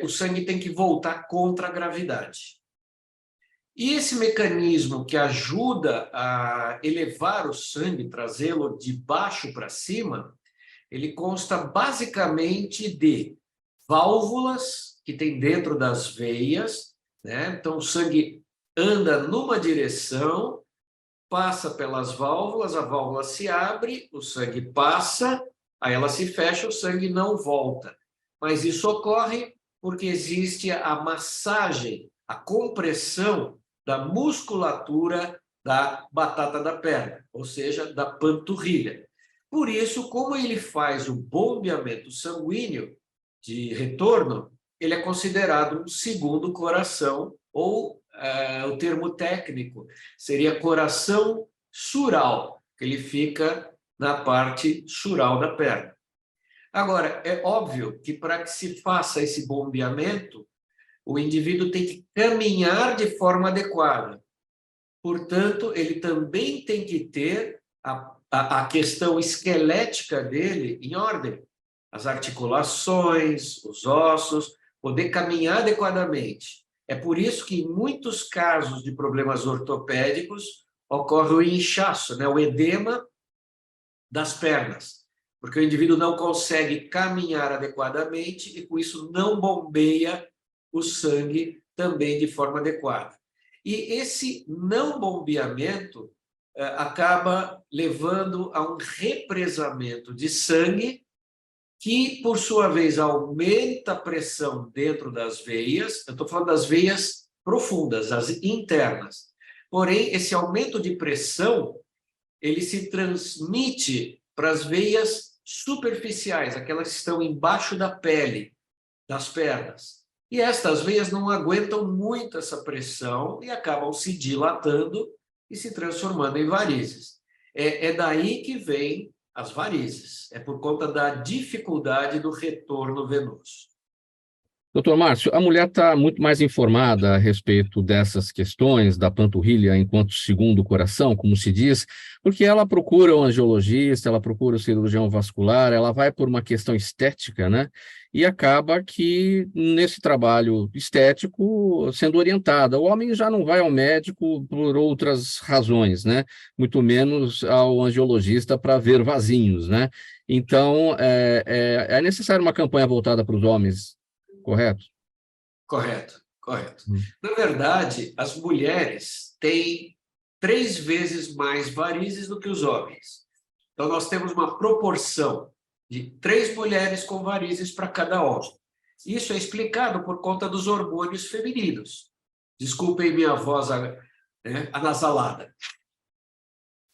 o sangue tem que voltar contra a gravidade. E esse mecanismo que ajuda a elevar o sangue, trazê-lo de baixo para cima, ele consta basicamente de válvulas que tem dentro das veias, né? Então o sangue anda numa direção, passa pelas válvulas, a válvula se abre, o sangue passa, aí ela se fecha, o sangue não volta. Mas isso ocorre porque existe a massagem, a compressão da musculatura da batata da perna, ou seja, da panturrilha. Por isso, como ele faz o bombeamento sanguíneo de retorno, ele é considerado um segundo coração, ou o termo técnico seria coração sural, que ele fica na parte sural da perna. Agora, é óbvio que para que se faça esse bombeamento, o indivíduo tem que caminhar de forma adequada. Portanto, ele também tem que ter a questão esquelética dele em ordem. As articulações, os ossos, poder caminhar adequadamente. É por isso que, em muitos casos de problemas ortopédicos, ocorre o inchaço, né? O edema das pernas, porque o indivíduo não consegue caminhar adequadamente e, com isso, não bombeia o sangue também de forma adequada. E esse não bombeamento acaba levando a um represamento de sangue que, por sua vez, aumenta a pressão dentro das veias. Eu estou falando das veias profundas, as internas. Porém, esse aumento de pressão, ele se transmite para as veias superficiais, aquelas que estão embaixo da pele das pernas. E estas veias não aguentam muito essa pressão e acabam se dilatando e se transformando em varizes. É daí que vem as varizes. É por conta da dificuldade do retorno venoso. Doutor Márcio, a mulher está muito mais informada a respeito dessas questões da panturrilha enquanto segundo coração, como se diz, porque ela procura o angiologista, ela procura o cirurgião vascular, ela vai por uma questão estética, né? E acaba que, nesse trabalho estético, sendo orientada. O homem já não vai ao médico por outras razões, né? Muito menos ao angiologista para ver vasinhos, né? Então, é necessário uma campanha voltada para os homens, correto? Correto, correto. Na verdade, as mulheres têm 3 vezes mais varizes do que os homens. Então, nós temos uma proporção de 3 mulheres com varizes para cada homem. Isso é explicado por conta dos hormônios femininos. Desculpem minha voz anasalada.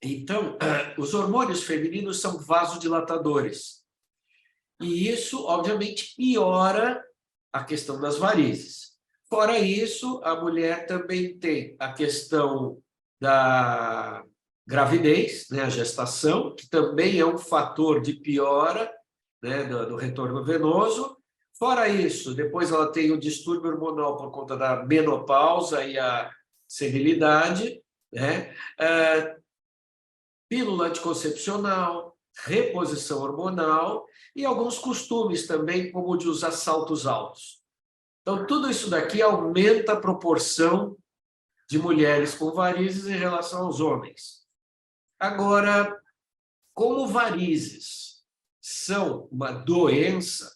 Então, os hormônios femininos são vasodilatadores. E isso, obviamente, piora a questão das varizes. Fora isso, a mulher também tem a questão da gravidez, né, a gestação, que também é um fator de piora, né, do retorno venoso. Fora isso, depois ela tem o distúrbio hormonal por conta da menopausa e a senilidade, né? Pílula anticoncepcional, reposição hormonal e alguns costumes também, como o de usar saltos altos. Então, tudo isso daqui aumenta a proporção de mulheres com varizes em relação aos homens. Agora, como varizes são uma doença,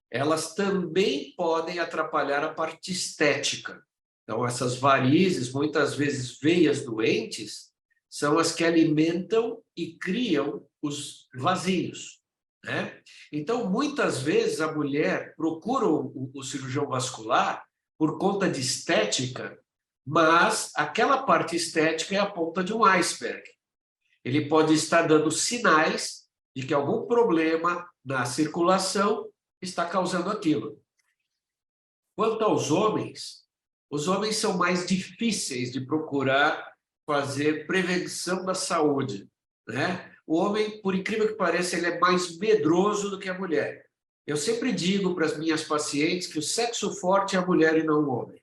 elas também podem atrapalhar a parte estética. Então, essas varizes, muitas vezes veias doentes, são as que alimentam e criam os vasinhos. né? Então, muitas vezes a mulher procura o cirurgião vascular por conta de estética, mas aquela parte estética é a ponta de um iceberg. Ele pode estar dando sinais de que algum problema na circulação está causando aquilo. Quanto aos homens, os homens são mais difíceis de procurar fazer prevenção da saúde, né? O homem, por incrível que pareça, ele é mais medroso do que a mulher. Eu sempre digo para as minhas pacientes que o sexo forte é a mulher e não o homem.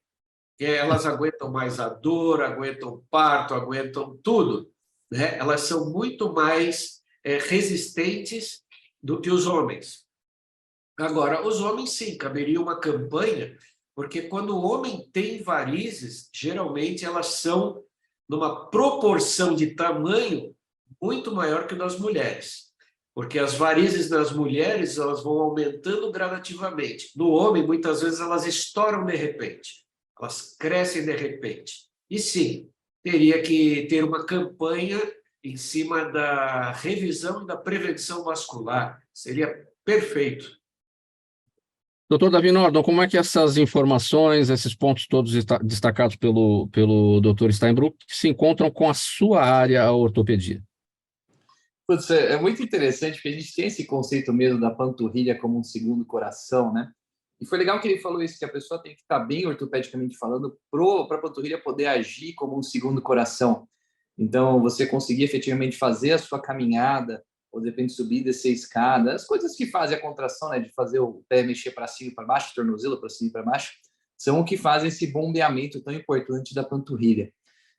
Que elas aguentam mais a dor, aguentam o parto, aguentam tudo, né? Elas são muito mais resistentes do que os homens. Agora, os homens, sim, caberia uma campanha, porque quando o homem tem varizes, geralmente elas são numa proporção de tamanho muito maior que das mulheres, porque as varizes nas mulheres elas vão aumentando gradativamente. No homem, muitas vezes, elas estouram de repente, elas crescem de repente. E sim, teria que ter uma campanha em cima da revisão e da prevenção vascular, seria perfeito. Doutor Davi Nordon, como é que essas informações, esses pontos todos destacados pelo doutor Steinbruch, se encontram com a sua área, a ortopedia? Putz, é muito interessante, porque a gente tem esse conceito mesmo da panturrilha como um segundo coração, né? E foi legal que ele falou isso, que a pessoa tem que estar bem ortopedicamente falando para a panturrilha poder agir como um segundo coração. Então, você conseguir efetivamente fazer a sua caminhada, ou de repente subir e descer a escada, as coisas que fazem a contração, né, de fazer o pé mexer para cima e para baixo, o tornozelo para cima e para baixo, são o que fazem esse bombeamento tão importante da panturrilha.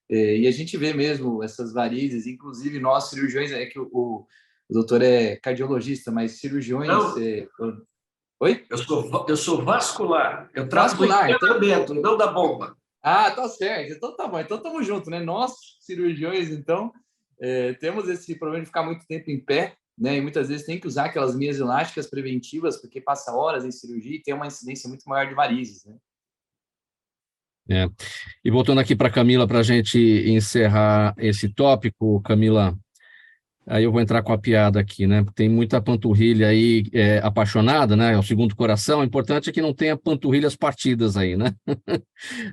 E a gente vê mesmo essas varizes, inclusive nós cirurgiões, é que o doutor é cardiologista, mas cirurgiões... Oi? Eu sou vascular, eu trato do internamento, não da bomba. Ah, tá certo, então tá bom, então estamos juntos, né? Nós, cirurgiões, então, temos esse problema de ficar muito tempo em pé, né? E muitas vezes tem que usar aquelas meias elásticas preventivas, porque passa horas em cirurgia e tem uma incidência muito maior de varizes, né? E voltando aqui para a Camila, para a gente encerrar esse tópico, Camila, aí eu vou entrar com a piada aqui, né? Tem muita panturrilha aí apaixonada, né? É o segundo coração. O importante é que não tenha panturrilhas partidas aí, né?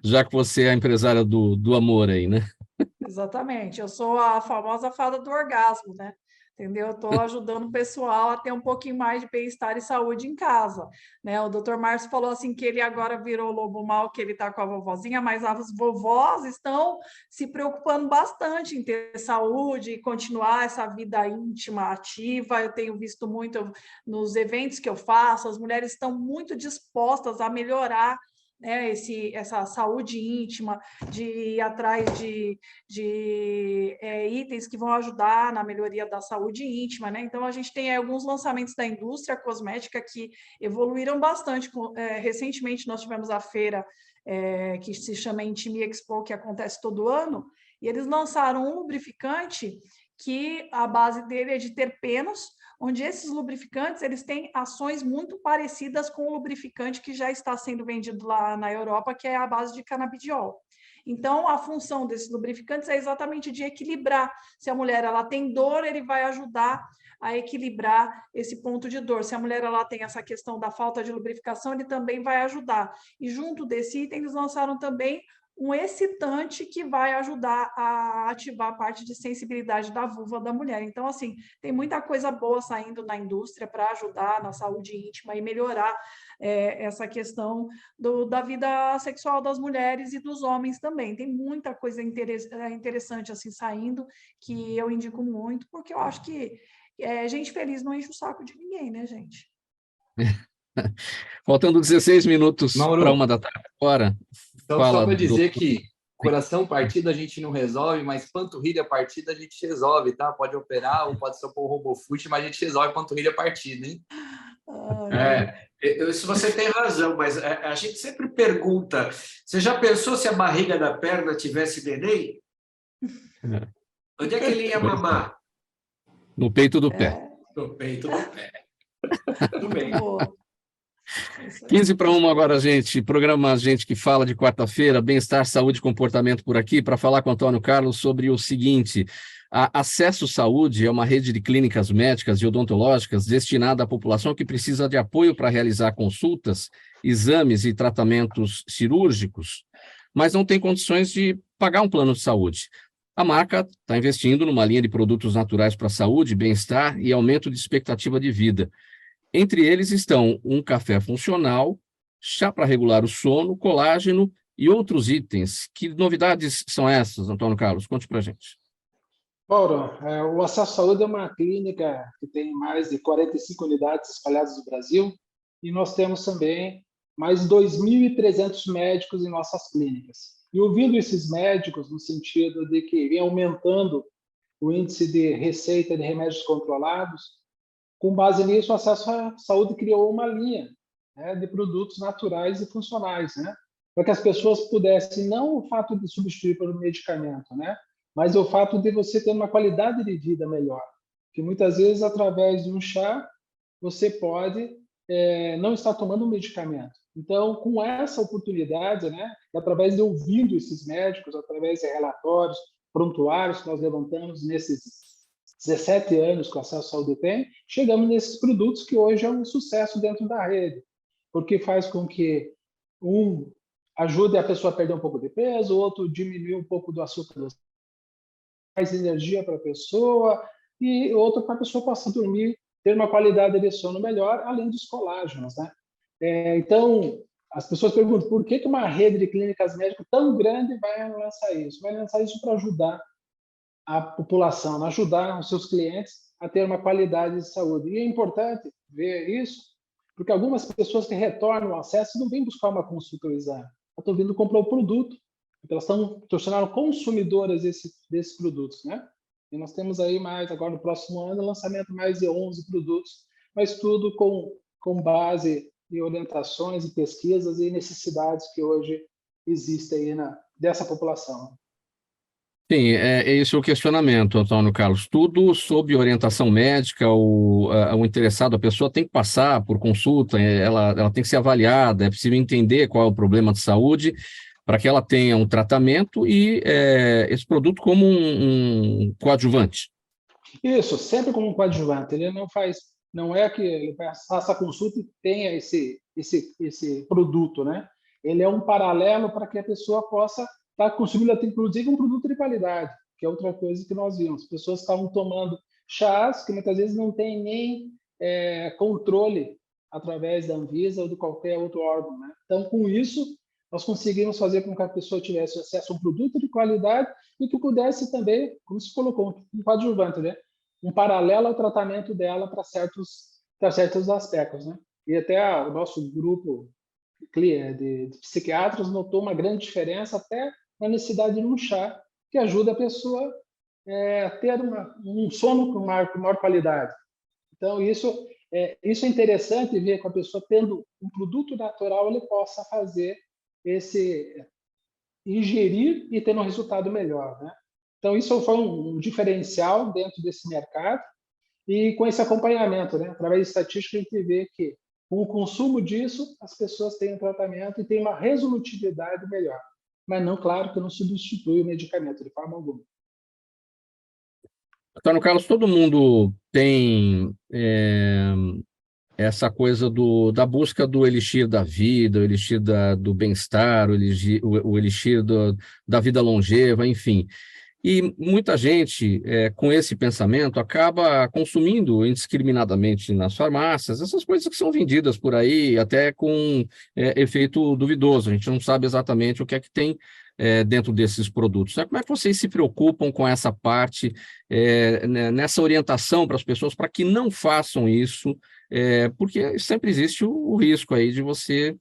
Já que você é a empresária do amor aí, né? Exatamente. Eu sou a famosa fada do orgasmo, né? Entendeu? Estou ajudando o pessoal a ter um pouquinho mais de bem-estar e saúde em casa, né? O doutor Márcio falou assim que ele agora virou lobo mau, que ele está com a vovozinha, mas as vovós estão se preocupando bastante em ter saúde e continuar essa vida íntima, ativa. Eu tenho visto muito nos eventos que eu faço, as mulheres estão muito dispostas a melhorar, né, essa saúde íntima, de ir atrás de itens que vão ajudar na melhoria da saúde íntima, né? Então, a gente tem alguns lançamentos da indústria cosmética que evoluíram bastante. Recentemente, nós tivemos a feira que se chama Intime Expo, que acontece todo ano, e eles lançaram um lubrificante que a base dele é de terpenos, onde esses lubrificantes eles têm ações muito parecidas com o lubrificante que já está sendo vendido lá na Europa, que é a base de canabidiol. Então, a função desses lubrificantes é exatamente de equilibrar. Se a mulher ela tem dor, ele vai ajudar a equilibrar esse ponto de dor. Se a mulher ela tem essa questão da falta de lubrificação, ele também vai ajudar. E junto desse item, eles lançaram também um excitante que vai ajudar a ativar a parte de sensibilidade da vulva da mulher. Então, assim, tem muita coisa boa saindo na indústria para ajudar na saúde íntima e melhorar essa questão da vida sexual das mulheres e dos homens também. Tem muita coisa interessante assim saindo, que eu indico muito, porque eu acho que gente feliz não enche o saco de ninguém, né, gente? Faltando 16 minutos para 1 da tarde agora. Então, só para dizer que coração partido a gente não resolve, mas panturrilha partida a gente resolve, tá? Pode operar ou pode ser por RoboFoot, mas a gente resolve panturrilha partida, hein? Isso você tem razão, mas a gente sempre pergunta, você já pensou se a barriga da perna tivesse neném? Onde é que ele ia mamar? No peito do pé. No peito do pé. Tudo bem. 15 para 1 agora, gente. Programa Gente que Fala de quarta-feira, bem-estar, saúde e comportamento por aqui, para falar com o Antônio Carlos sobre o seguinte: A Acesso Saúde é uma rede de clínicas médicas e odontológicas destinada à população que precisa de apoio para realizar consultas, exames e tratamentos cirúrgicos, mas não tem condições de pagar um plano de saúde. A marca está investindo numa linha de produtos naturais para a saúde, bem-estar e aumento de expectativa de vida. Entre eles estão um café funcional, chá para regular o sono, colágeno e outros itens. Que novidades são essas, Antônio Carlos? Conte para a gente. Mauro, o Acesso Saúde é uma clínica que tem mais de 45 unidades espalhadas no Brasil e nós temos também mais 2.300 médicos em nossas clínicas. E ouvindo esses médicos no sentido de que vem aumentando o índice de receita de remédios controlados, com base nisso, o Acesso à Saúde criou uma linha, né, de produtos naturais e funcionais, né, para que as pessoas pudessem, não o fato de substituir pelo medicamento, né, mas o fato de você ter uma qualidade de vida melhor, que muitas vezes, através de um chá, você pode não estar tomando um medicamento. Então, com essa oportunidade, né, através de ouvindo esses médicos, através de relatórios, prontuários que nós levantamos nesses 17 anos que o Acesso à Saúde tem, chegamos nesses produtos que hoje é um sucesso dentro da rede, porque faz com que ajude a pessoa a perder um pouco de peso, o outro diminui um pouco do açúcar, mais energia para a pessoa, e outro para a pessoa possa dormir, ter uma qualidade de sono melhor, além dos colágenos, né? Então, as pessoas perguntam por que uma rede de clínicas médicas tão grande vai lançar isso? Vai lançar isso para ajudar a população, ajudar os seus clientes a ter uma qualidade de saúde. E é importante ver isso, porque algumas pessoas que retornam ao acesso não vêm buscar uma consulta ou exame, elas estão vindo comprar o produto, porque elas estão tornando consumidoras desses produtos, né? E nós temos aí mais, agora no próximo ano, lançamento mais de 11 produtos, mas tudo com base em orientações e pesquisas e necessidades que hoje existem aí dessa população. Sim, é esse o questionamento, Antônio Carlos. Tudo sob orientação médica, o interessado, a pessoa tem que passar por consulta, ela tem que ser avaliada, é possível entender qual é o problema de saúde, para que ela tenha um tratamento e esse produto como um coadjuvante. Isso, sempre como um coadjuvante. Ele não é que ele faça a consulta e tenha esse produto, né? Ele é um paralelo para que a pessoa possa estar consumindo, inclusive, um produto de qualidade, que é outra coisa que nós vimos. As pessoas estavam tomando chás que muitas vezes não tem nem controle através da Anvisa ou de qualquer outro órgão, né? Então, com isso, nós conseguimos fazer com que a pessoa tivesse acesso a um produto de qualidade e que pudesse também, como se colocou, um coadjuvante, né? Um paralelo ao tratamento dela para certos aspectos, né? E até o nosso grupo de psiquiatras notou uma grande diferença até na necessidade de um chá que ajuda a pessoa a ter um sono com maior qualidade. Então, isso é interessante ver que a pessoa tendo um produto natural, ele possa fazer ingerir e ter um resultado melhor, né? Então, isso foi um diferencial dentro desse mercado e com esse acompanhamento, né? Através de estatística, a gente vê que com o consumo disso, as pessoas têm um tratamento e têm uma resolutividade melhor. Mas não, claro, que não substitui o medicamento de forma alguma. Antônio Carlos, todo mundo tem essa coisa da busca do elixir da vida, o elixir do bem-estar, o elixir da vida longeva, enfim. E muita gente, com esse pensamento, acaba consumindo indiscriminadamente nas farmácias essas coisas que são vendidas por aí, até com efeito duvidoso. A gente não sabe exatamente o que é que tem dentro desses produtos. Como é que vocês se preocupam com essa parte, nessa orientação para as pessoas, para que não façam isso, porque sempre existe o risco aí de você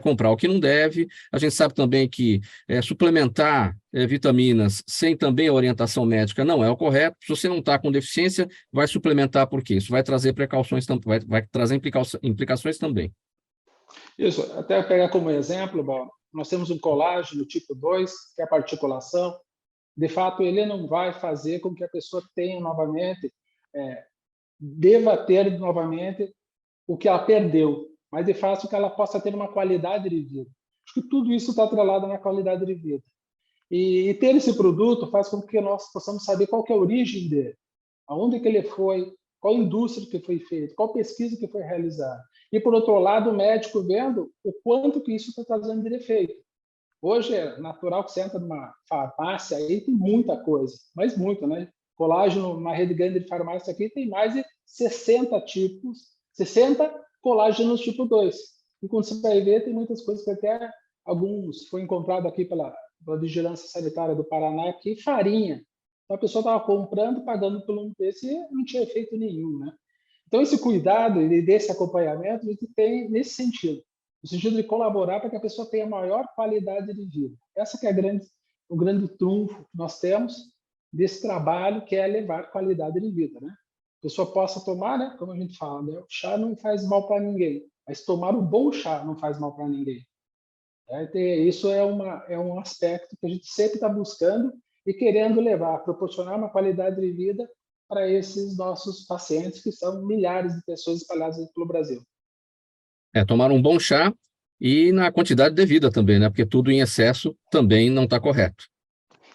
comprar o que não deve. A gente sabe também que suplementar vitaminas sem também a orientação médica não é o correto. Se você não está com deficiência, vai suplementar por quê? Isso vai trazer precauções, vai trazer implicações também. Isso, até pegar como exemplo, Paulo, nós temos um colágeno tipo 2, que é a particulação. De fato, ele não vai fazer com que a pessoa tenha novamente, deva ter novamente o que ela perdeu, mas de fato que ela possa ter uma qualidade de vida. Acho que tudo isso está atrelado na qualidade de vida. E ter esse produto faz com que nós possamos saber qual que é a origem dele, aonde que ele foi, qual indústria que foi feita, qual pesquisa que foi realizada. E, por outro lado, o médico vendo o quanto que isso está trazendo de efeito. Hoje é natural que você entra numa farmácia, aí tem muita coisa, mas muito, né? Colágeno, uma rede grande de farmácia aqui tem mais de 60 tipos, 60 colágenos tipo 2. E quando você vai ver, tem muitas coisas que até alguns foi encontrado aqui pela Vigilância Sanitária do Paraná, aqui, farinha. Então a pessoa estava comprando, pagando por um preço e não tinha efeito nenhum, né? Então esse cuidado e desse acompanhamento a gente tem nesse sentido, no sentido de colaborar para que a pessoa tenha maior qualidade de vida. Essa que é o grande trunfo que nós temos desse trabalho, que é levar qualidade de vida, né? A pessoa possa tomar, né? Como a gente fala, né? O chá não faz mal para ninguém, mas tomar um bom chá não faz mal para ninguém. Isso é um aspecto que a gente sempre está buscando e querendo levar, proporcionar uma qualidade de vida para esses nossos pacientes, que são milhares de pessoas espalhadas pelo Brasil. Tomar um bom chá e na quantidade devida também, né? Porque tudo em excesso também não está correto.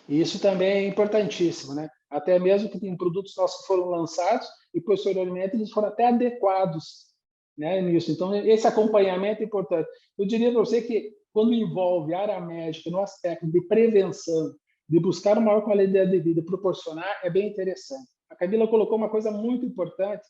E isso também é importantíssimo, né? Até mesmo que tem produtos nossos que foram lançados e posteriormente eles foram até adequados, né, nisso. Então esse acompanhamento é importante. Eu diria para você que quando envolve a área médica no aspecto de prevenção, de buscar uma maior qualidade de vida, proporcionar, é bem interessante. A Camila colocou uma coisa muito importante.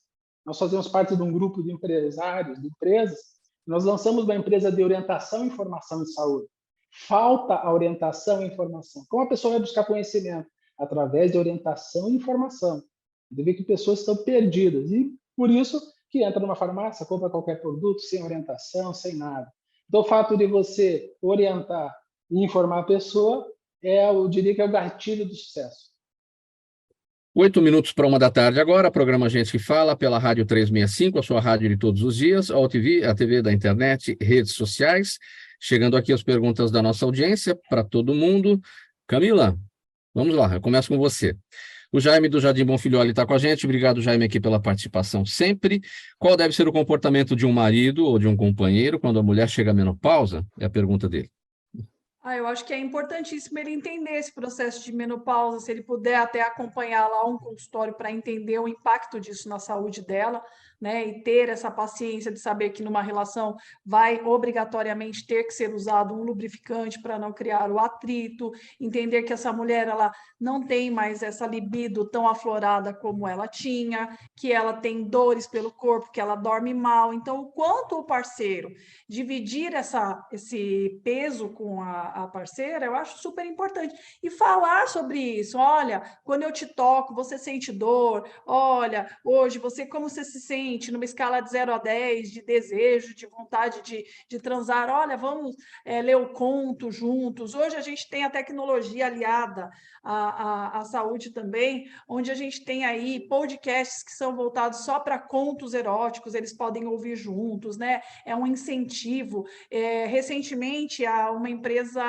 Nós fazemos parte de um grupo de empresários, de empresas. Nós lançamos uma empresa de orientação e informação de saúde. Falta a orientação e informação. Como a pessoa vai buscar conhecimento? Através de orientação e informação. Você vê que pessoas estão perdidas. E por isso que entra numa farmácia, compra qualquer produto, sem orientação, sem nada. Então, o fato de você orientar e informar a pessoa, eu diria que é o gatilho do sucesso. 8 minutos para 1 da tarde agora, programa Gente que Fala, pela Rádio 365, a sua rádio de todos os dias, a TV da internet, redes sociais. Chegando aqui as perguntas da nossa audiência, para todo mundo. Camila, vamos lá, eu começo com você. O Jaime do Jardim Bonfilholi está com a gente. Obrigado, Jaime, aqui pela participação sempre. Qual deve ser o comportamento de um marido ou de um companheiro quando a mulher chega à menopausa? É a pergunta dele. Eu acho que é importantíssimo ele entender esse processo de menopausa, se ele puder até acompanhar lá um consultório para entender o impacto disso na saúde dela, né? E ter essa paciência de saber que numa relação vai obrigatoriamente ter que ser usado um lubrificante para não criar o atrito, entender que essa mulher ela não tem mais essa libido tão aflorada como ela tinha, que ela tem dores pelo corpo, que ela dorme mal. Então, o quanto o parceiro dividir esse peso com a parceira, eu acho super importante. E falar sobre isso. Olha, quando eu te toco, você sente dor. Olha, hoje, como você se sente numa escala de 0 a 10, de desejo, de vontade de transar? Olha, vamos ler o conto juntos. Hoje a gente tem a tecnologia aliada à saúde também, onde a gente tem aí podcasts que são voltados só para contos eróticos, eles podem ouvir juntos, né? É um incentivo. Recentemente, uma empresa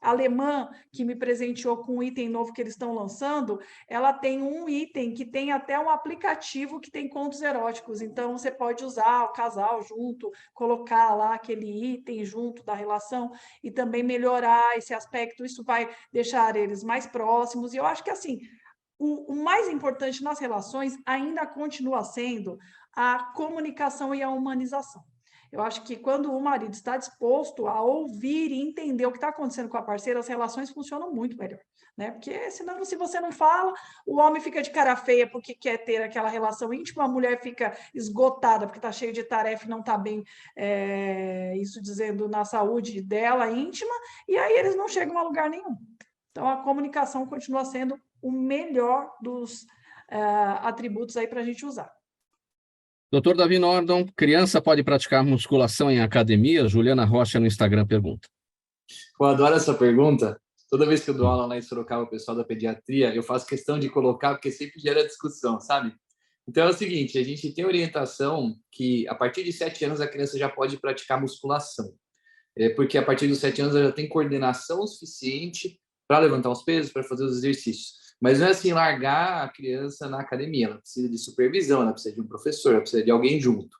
alemã que me presenteou com um item novo que eles estão lançando, ela tem um item que tem até um aplicativo que tem contos eróticos, então você pode usar o casal junto, colocar lá aquele item junto da relação e também melhorar esse aspecto, isso vai deixar eles mais próximos, e eu acho que assim, o mais importante nas relações ainda continua sendo a comunicação e a humanização. Eu acho que quando o marido está disposto a ouvir e entender o que está acontecendo com a parceira, as relações funcionam muito melhor, né? Porque senão, se você não fala, o homem fica de cara feia porque quer ter aquela relação íntima, a mulher fica esgotada porque está cheio de tarefa e não está bem, isso dizendo na saúde dela íntima, e aí eles não chegam a lugar nenhum. Então, a comunicação continua sendo o melhor dos atributos aí para a gente usar. Doutor Davi Nordon, criança pode praticar musculação em academia? Juliana Rocha no Instagram pergunta. Eu adoro essa pergunta. Toda vez que eu dou aula lá em Sorocaba, o pessoal da pediatria, eu faço questão de colocar, porque sempre gera discussão, sabe? Então é o seguinte, a gente tem orientação que a partir de 7 anos a criança já pode praticar musculação. Porque a partir dos 7 anos ela já tem coordenação suficiente para levantar os pesos, para fazer os exercícios. Mas não é assim largar a criança na academia, ela precisa de supervisão, ela precisa de um professor, ela precisa de alguém junto.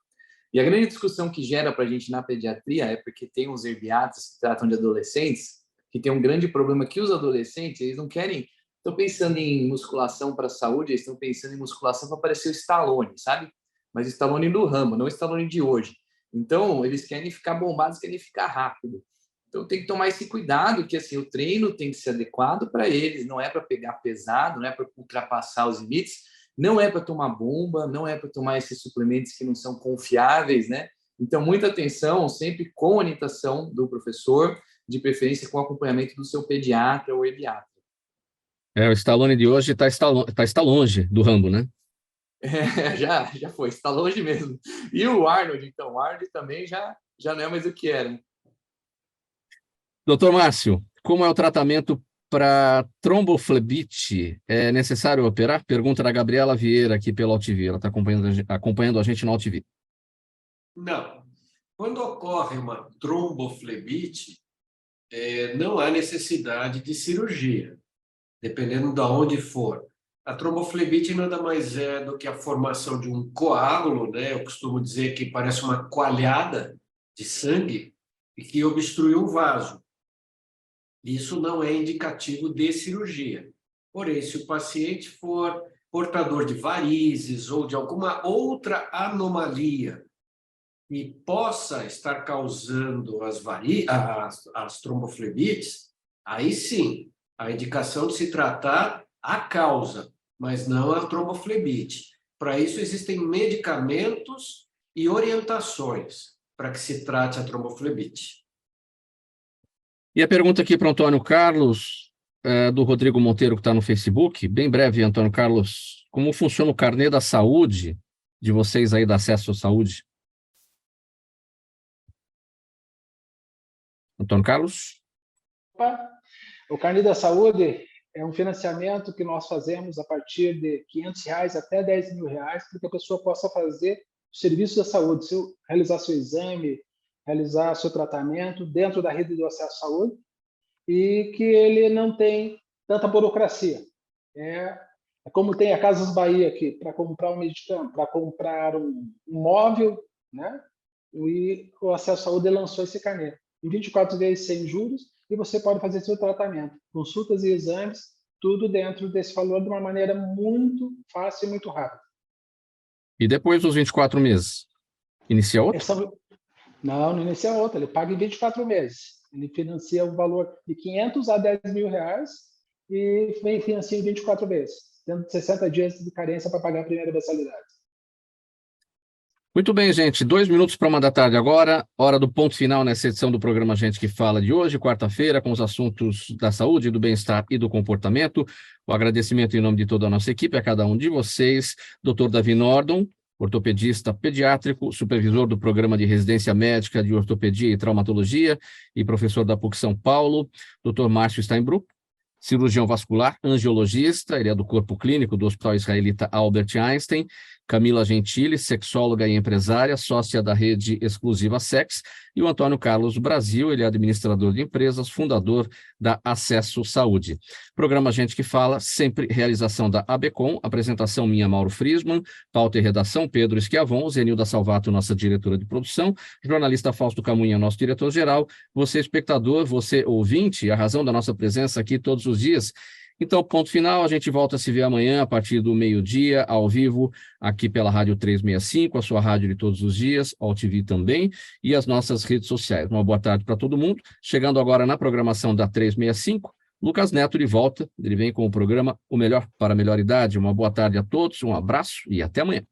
E a grande discussão que gera para a gente na pediatria é porque tem uns herbiatas que tratam de adolescentes que tem um grande problema que os adolescentes, eles não querem, estão pensando em musculação para a saúde, eles estão pensando em musculação para parecer o Stallone, sabe? Mas o Stallone do Rambo, não o Stallone de hoje. Então, eles querem ficar bombados, querem ficar rápido. Então, tem que tomar esse cuidado, que assim, o treino tem que ser adequado para eles, não é para pegar pesado, não é para ultrapassar os limites, não é para tomar bomba, não é para tomar esses suplementos que não são confiáveis, né? Então, muita atenção, sempre com orientação do professor, de preferência com acompanhamento do seu pediatra ou pediatra. O Stallone de hoje está longe do Rambo, né? Já foi, está longe mesmo. E o Arnold, então, o Arnold também já não é mais o que era. Doutor Márcio, como é o tratamento para tromboflebite? É necessário operar? Pergunta da Gabriela Vieira aqui pelo AltV. Ela está acompanhando a gente no AltV. Não. Quando ocorre uma tromboflebite, não há necessidade de cirurgia, dependendo de onde for. A tromboflebite nada mais é do que a formação de um coágulo, né? Eu costumo dizer que parece uma coalhada de sangue e que obstrui um vaso. Isso não é indicativo de cirurgia. Porém, se o paciente for portador de varizes ou de alguma outra anomalia e possa estar causando as tromboflebites, aí sim, a indicação de se tratar a causa, mas não a tromboflebite. Para isso, existem medicamentos e orientações para que se trate a tromboflebite. E a pergunta aqui para o Antônio Carlos, do Rodrigo Monteiro, que está no Facebook. Bem breve, Antônio Carlos, como funciona o carnê da saúde de vocês aí da Acesso à Saúde? Antônio Carlos? O carnê da saúde é um financiamento que nós fazemos a partir de R$500 até R$10.000, para que a pessoa possa fazer o serviço da saúde, realizar seu exame, realizar seu tratamento dentro da rede do acesso à saúde, e que ele não tem tanta burocracia. É como tem a Casas Bahia aqui, para comprar um medicamento, para comprar um móvel, né? E o acesso à saúde lançou esse carnê. Em 24 vezes sem juros, e você pode fazer seu tratamento, consultas e exames, tudo dentro desse valor de uma maneira muito fácil e muito rápida. E depois dos 24 meses? Inicia outro? Não inicia outro, ele paga em 24 meses. Ele financia o valor de R$500 a R$10.000 e financia em 24 vezes, tendo 60 dias de carência para pagar a primeira mensalidade. Muito bem, gente. 2 minutos para 1 da tarde agora, hora do ponto final nessa edição do programa Gente que Fala de hoje, quarta-feira, com os assuntos da saúde, do bem-estar e do comportamento. O agradecimento em nome de toda a nossa equipe, a cada um de vocês. Dr. Davi Nordon, ortopedista pediátrico, supervisor do programa de residência médica de ortopedia e traumatologia e professor da PUC São Paulo. Dr. Márcio Steinbruch, cirurgião vascular, angiologista, ele é do corpo clínico do Hospital Israelita Albert Einstein. Camila Gentili, sexóloga e empresária, sócia da rede exclusiva Sex, e o Antônio Carlos Brasil, ele é administrador de empresas, fundador da Acesso Saúde. Programa Gente que Fala, sempre realização da ABCOM, apresentação minha, Mauro Friesman, pauta e redação, Pedro Schiavon, Zenilda Salvato, nossa diretora de produção, jornalista Fausto Camunha, nosso diretor-geral, você espectador, você ouvinte, a razão da nossa presença aqui todos os dias. Então, ponto final, a gente volta a se ver amanhã a partir do meio-dia, ao vivo, aqui pela Rádio 365, a sua rádio de todos os dias, ao TV também, e as nossas redes sociais. Uma boa tarde para todo mundo. Chegando agora na programação da 365, Lucas Neto de volta, ele vem com o programa O Melhor para a Melhor Idade. Uma boa tarde a todos, um abraço e até amanhã.